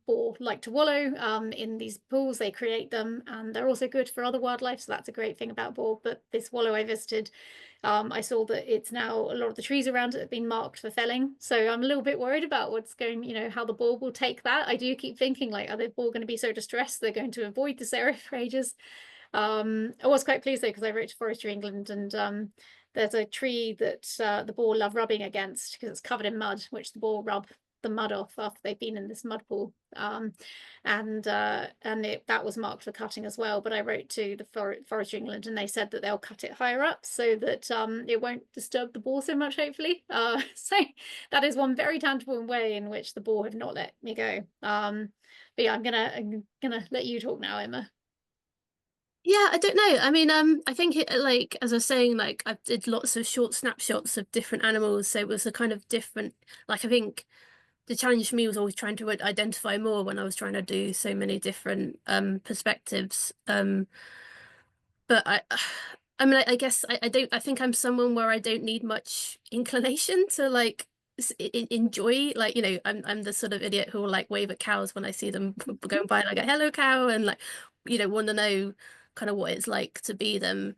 Boar like to wallow in these pools. They create them, and they're also good for other wildlife, so that's a great thing about boar. But this wallow I visited, I saw that it's now, a lot of the trees around it have been marked for felling, so I'm a little bit worried about what's going, how the boar will take that. I do keep thinking, like, are the boar going to be so distressed they're going to avoid this area for ages? I was quite pleased though, because I wrote to Forestry England, and there's a tree that the boar love rubbing against because it's covered in mud, which the boar rub the mud off after they've been in this mud pool, and that was marked for cutting as well. But I wrote to the Forestry England, and they said that they'll cut it higher up so that it won't disturb the boar so much, hopefully. So that is one very tangible way in which the boar have not let me go. But yeah, I'm gonna let you talk now, Emma. Yeah, I don't know. I mean, I think it, like, as I was saying, like I did lots of short snapshots of different animals, so it was a kind of different, like, I think the challenge for me was always trying to identify more when I was trying to do so many different perspectives. But I mean, I guess I think I'm someone where I don't need much inclination to like enjoy, like, I'm the sort of idiot who will like wave at cows when I see them going by, like a hello cow, and like, want to know kind of what it's like to be them.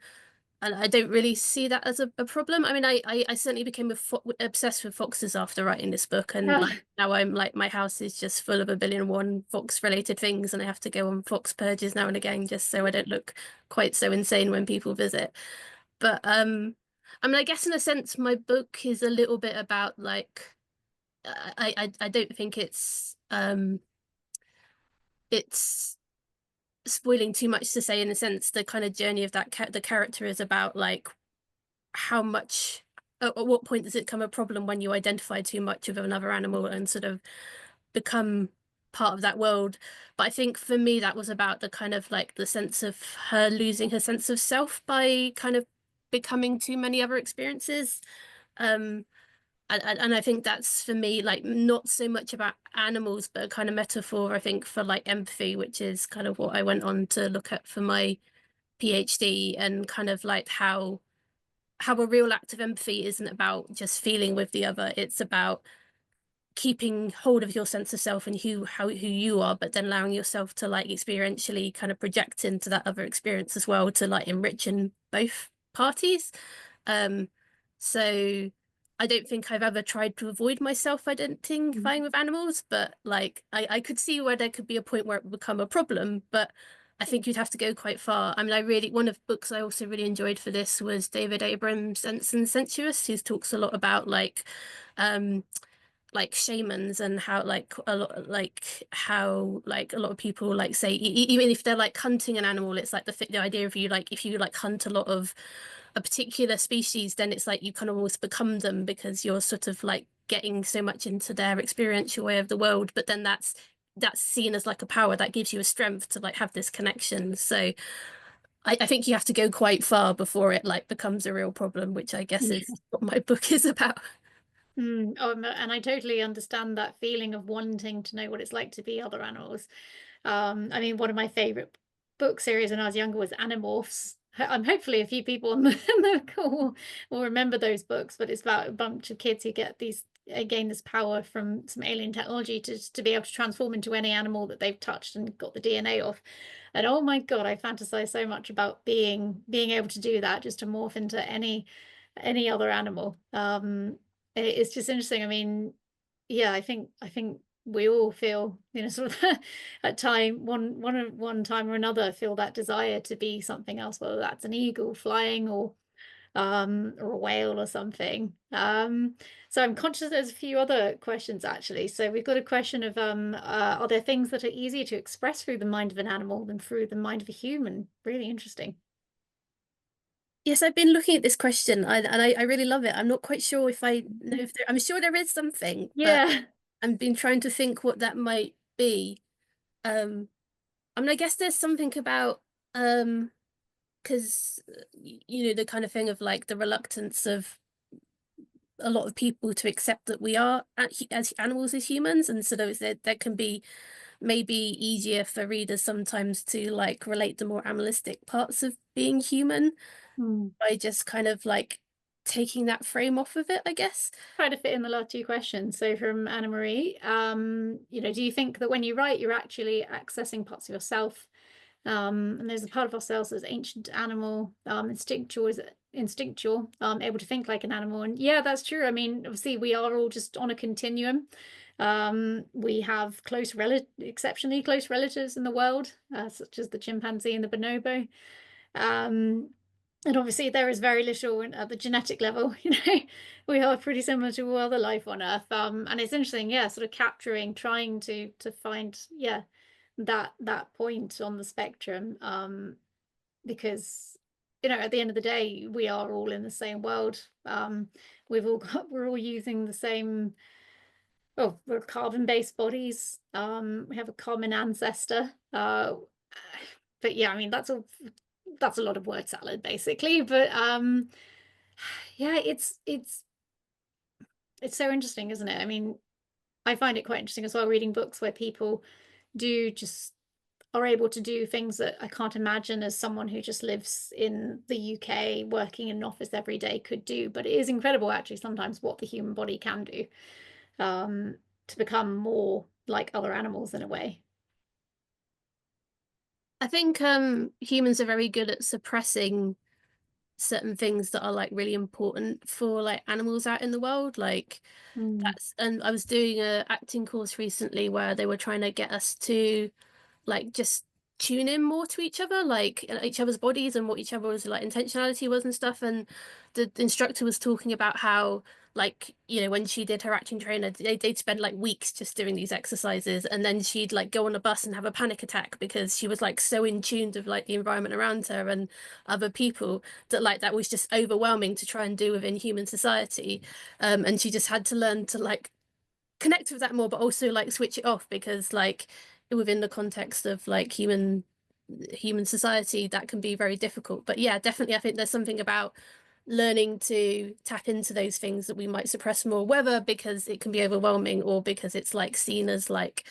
And I don't really see that as a problem. I mean, I certainly became obsessed with foxes after writing this book, and like now I'm like, my house is just full of 1,000,000,001 fox related things, and I have to go on fox purges now and again just so I don't look quite so insane when people visit. But I mean, I guess in a sense my book is a little bit about like, I don't think it's spoiling too much to say, in a sense the kind of journey of the character is about like how much, at what point does it become a problem when you identify too much with another animal and sort of become part of that world. But I think for me that was about the kind of like the sense of her losing her sense of self by kind of becoming too many other experiences. And I think that's for me like not so much about animals, but a kind of metaphor, I think, for like empathy, which is kind of what I went on to look at for my PhD, and kind of like how a real act of empathy isn't about just feeling with the other. It's about keeping hold of your sense of self and who you are, but then allowing yourself to like experientially kind of project into that other experience as well, to like enrich in both parties. So I don't think I've ever tried to avoid myself identifying with animals, but like I could see where there could be a point where it would become a problem, but I think you'd have to go quite far. I mean, one of the books I also really enjoyed for this was David Abrams' Sense and Sensuous, who talks a lot about like shamans, and how like a lot, like how like a lot of people like say even if they're like hunting an animal, it's like the idea of you, like if you like hunt a lot of a particular species, then it's like you kind of almost become them because you're sort of like getting so much into their experiential way of the world. But then that's seen as like a power that gives you a strength to like have this connection. So I think you have to go quite far before it like becomes a real problem, which I guess is what my book is about. And I totally understand that feeling of wanting to know what it's like to be other animals. I mean, one of my favorite book series when I was younger was Animorphs. Hopefully a few people on the call will remember those books, but it's about a bunch of kids who get these gain this power from some alien technology to be able to transform into any animal that they've touched and got the DNA of. And oh my God, I fantasize so much about being able to do that, just to morph into any other animal. It's just interesting. I mean, yeah, I think we all feel, sort of at one time or another feel that desire to be something else, whether that's an eagle flying or a whale or something. So I'm conscious there's a few other questions actually. So we've got a question of are there things that are easier to express through the mind of an animal than through the mind of a human? Really interesting. Yes, I've been looking at this question and I really love it. I'm not quite sure if I know if I'm sure there is something, but Yeah. I've been trying to think what that might be. I mean, I guess there's something about because the kind of thing of like the reluctance of a lot of people to accept that we are as animals as humans, and so that can be maybe easier for readers sometimes to like relate the more animalistic parts of being human by just kind of like taking that frame off of it, I guess. Try to fit in the last two questions. So from Anna Marie, do you think that when you write, you're actually accessing parts of yourself? And there's a part of ourselves that's ancient animal, instinctual, able to think like an animal. And yeah, that's true. I mean, obviously we are all just on a continuum. We have exceptionally close relatives in the world, such as the chimpanzee and the bonobo. And obviously there is very little at the genetic level, we are pretty similar to all other life on Earth. And it's interesting, yeah, sort of trying to find, yeah, that point on the spectrum, because at the end of the day we are all in the same world. We're all using the same, we're carbon-based bodies. We have a common ancestor. But yeah, I mean that's a lot of word salad basically. But yeah, it's so interesting, isn't it? I mean, I find it quite interesting as well reading books where people are able to do things that I can't imagine as someone who just lives in the UK working in an office every day could do. But it is incredible actually sometimes what the human body can do, to become more like other animals in a way. I think humans are very good at suppressing certain things that are like really important for like animals out in the world, like and I was doing a acting course recently where they were trying to get us to like just tune in more to each other, like each other's bodies and what each other's like intentionality was and stuff. And the instructor was talking about how like when she did her acting trainer, they'd spend like weeks just doing these exercises, and then she'd like go on a bus and have a panic attack because she was like so in tune with like the environment around her and other people that like that was just overwhelming to try and do within human society. And she just had to learn to like connect with that more, but also like switch it off because like within the context of like human society that can be very difficult. But yeah, definitely I think there's something about learning to tap into those things that we might suppress more, whether because it can be overwhelming or because it's like seen as like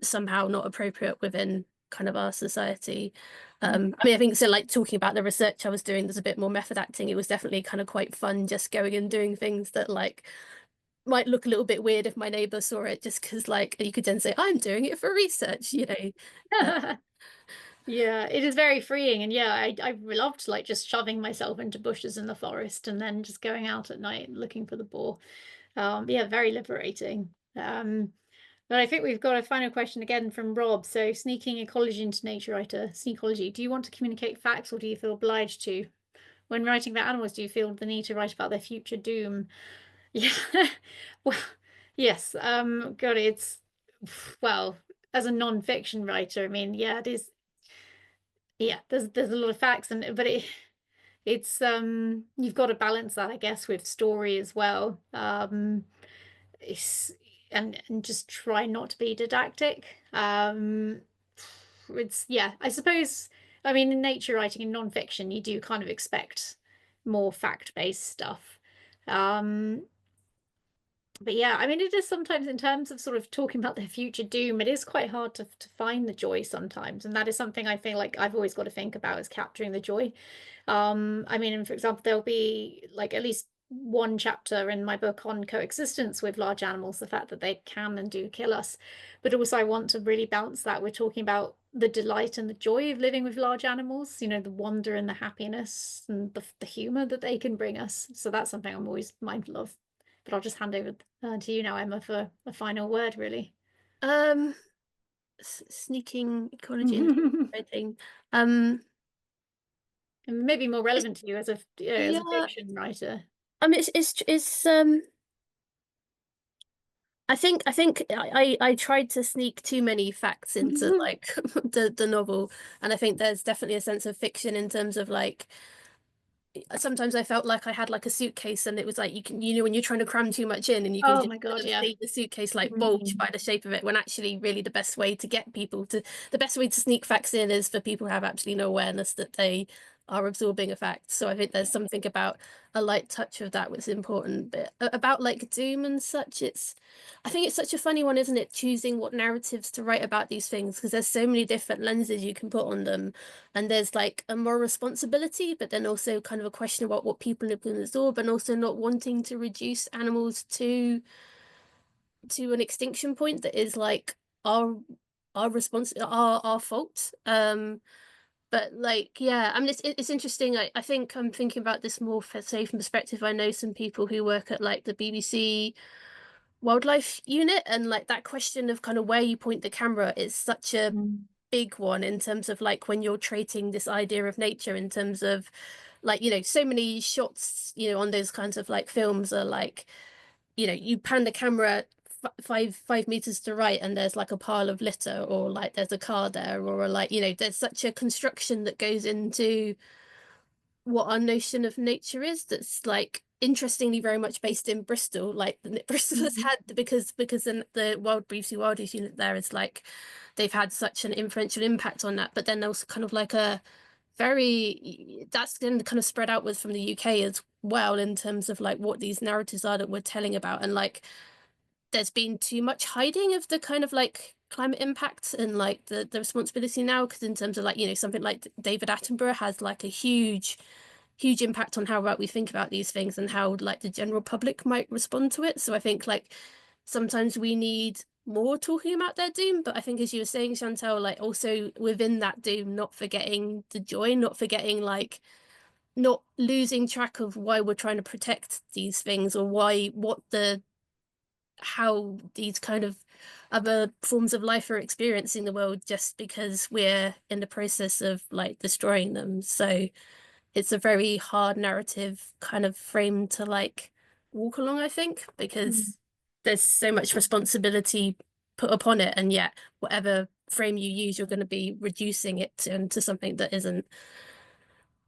somehow not appropriate within kind of our society. I mean, I think so like talking about the research I was doing, there's a bit more method acting. It was definitely kind of quite fun just going and doing things that like might look a little bit weird if my neighbor saw it, just because like you could then say I'm doing it for research. Yeah, it is very freeing. And yeah, I loved like just shoving myself into bushes in the forest and then just going out at night looking for the boar. Yeah, very liberating. But I think we've got a final question again from Rob. So sneaking ecology into nature writer, sneakology, do you want to communicate facts or do you feel obliged to? When writing about animals, do you feel the need to write about their future doom? Yeah. Well, yes. God, well, as a non-fiction writer, I mean, yeah, it is. Yeah, there's a lot of facts, but it's you've got to balance that, I guess, with story as well. It's and just try not to be didactic. It's yeah, I suppose. I mean, in nature writing and nonfiction, you do kind of expect more fact-based stuff. But yeah, I mean, it is sometimes in terms of sort of talking about their future doom, it is quite hard to find the joy sometimes. And that is something I feel like I've always got to think about, is capturing the joy. I mean, for example, there'll be like at least one chapter in my book on coexistence with large animals, the fact that they can and do kill us. But also I want to really balance that. We're talking about the delight and the joy of living with large animals, you know, the wonder and the happiness and the humor that they can bring us. So that's something I'm always mindful of. But I'll just hand over to you now, Emma, for a final word, really. Sneaking ecology into writing. And maybe more relevant to you as a Yeah, fiction writer. I mean, it's I think I tried to sneak too many facts into like the novel, and I think there's definitely a sense of fiction in terms of like sometimes I felt like I had like a suitcase and it was like you can, you know, when you're trying to cram too much in and you can Oh just my God, kind of yeah. see the suitcase like bulge by the shape of it, when actually really the best way to get people to the best way to sneak facts in is for people who have absolutely no awareness that they are absorbing a fact. So I think there's something about a light touch of that which is important. But about like doom and such, I think it's such a funny one, isn't it? Choosing what narratives to write about these things, because there's so many different lenses you can put on them. And there's like a moral responsibility, but then also kind of a question about what people can absorb, and also not wanting to reduce animals to an extinction point that is like our our fault. But like, yeah, I mean, it's interesting. I think I'm thinking about this more for say from perspective. I know some people who work at like the BBC wildlife unit, and like that question of kind of where you point the camera is such a big one in terms of like when you're treating this idea of nature in terms of like, you know, so many shots, you know, on those kinds of like films are like, you know, you pan the camera 5 meters to right and there's like a pile of litter, or like there's a car there, or like, you know, there's such a construction that goes into what our notion of nature is that's like interestingly very much based in Bristol. Like Bristol has had because the Wild BBC Wildlife Unit there is like they've had such an influential impact on that. But then also kind of like a very that's going to kind of spread outwards from the UK as well in terms of like what these narratives are that we're telling about. And like there's been too much hiding of the kind of like climate impact and like the responsibility now, because in terms of like, you know, something like David Attenborough has like a huge impact on how about we think about these things and how like the general public might respond to it. So I think like sometimes we need more talking about their doom, but I think as you were saying, Chantal, like also within that doom, not forgetting the joy, not forgetting like not losing track of why we're trying to protect these things, or why how these kind of other forms of life are experiencing the world just because we're in the process of like destroying them. So it's a very hard narrative kind of frame to like walk along, I think, because there's so much responsibility put upon it, and yet whatever frame you use, you're going to be reducing it into something that isn't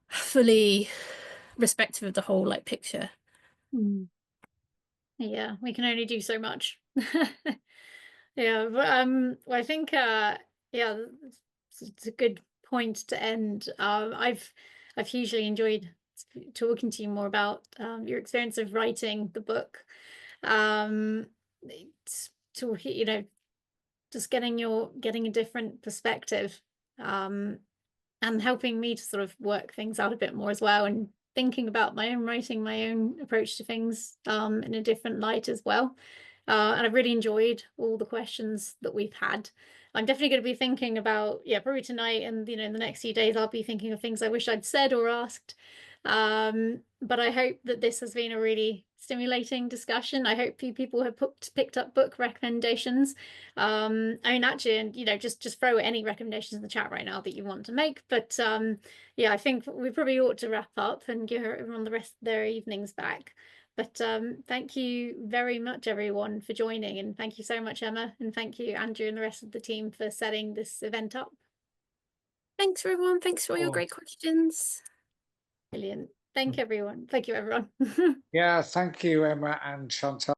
fully respective of the whole like picture. Yeah, we can only do so much. Yeah, but well, I think yeah, it's a good point to end. I've hugely enjoyed talking to you more about your experience of writing the book. To you know, just getting a different perspective, and helping me to sort of work things out a bit more as well, and thinking about my own writing, my own approach to things in a different light as well. And I've really enjoyed all the questions that we've had. I'm definitely going to be thinking about, yeah, probably tonight and, you know, in the next few days, I'll be thinking of things I wish I'd said or asked. But I hope that this has been a really stimulating discussion. I hope people have picked up book recommendations. I mean, actually, and you know, just throw any recommendations in the chat right now that you want to make. But yeah, I think we probably ought to wrap up and give everyone the rest of their evenings back. But thank you very much, everyone, for joining. And thank you so much, Emma. And thank you, Andrew, and the rest of the team for setting this event up. Thanks, everyone. Thanks for all your Cool. great questions. Brilliant. Thank you, everyone. Thank you, everyone. Yeah, thank you, Emma and Chantal.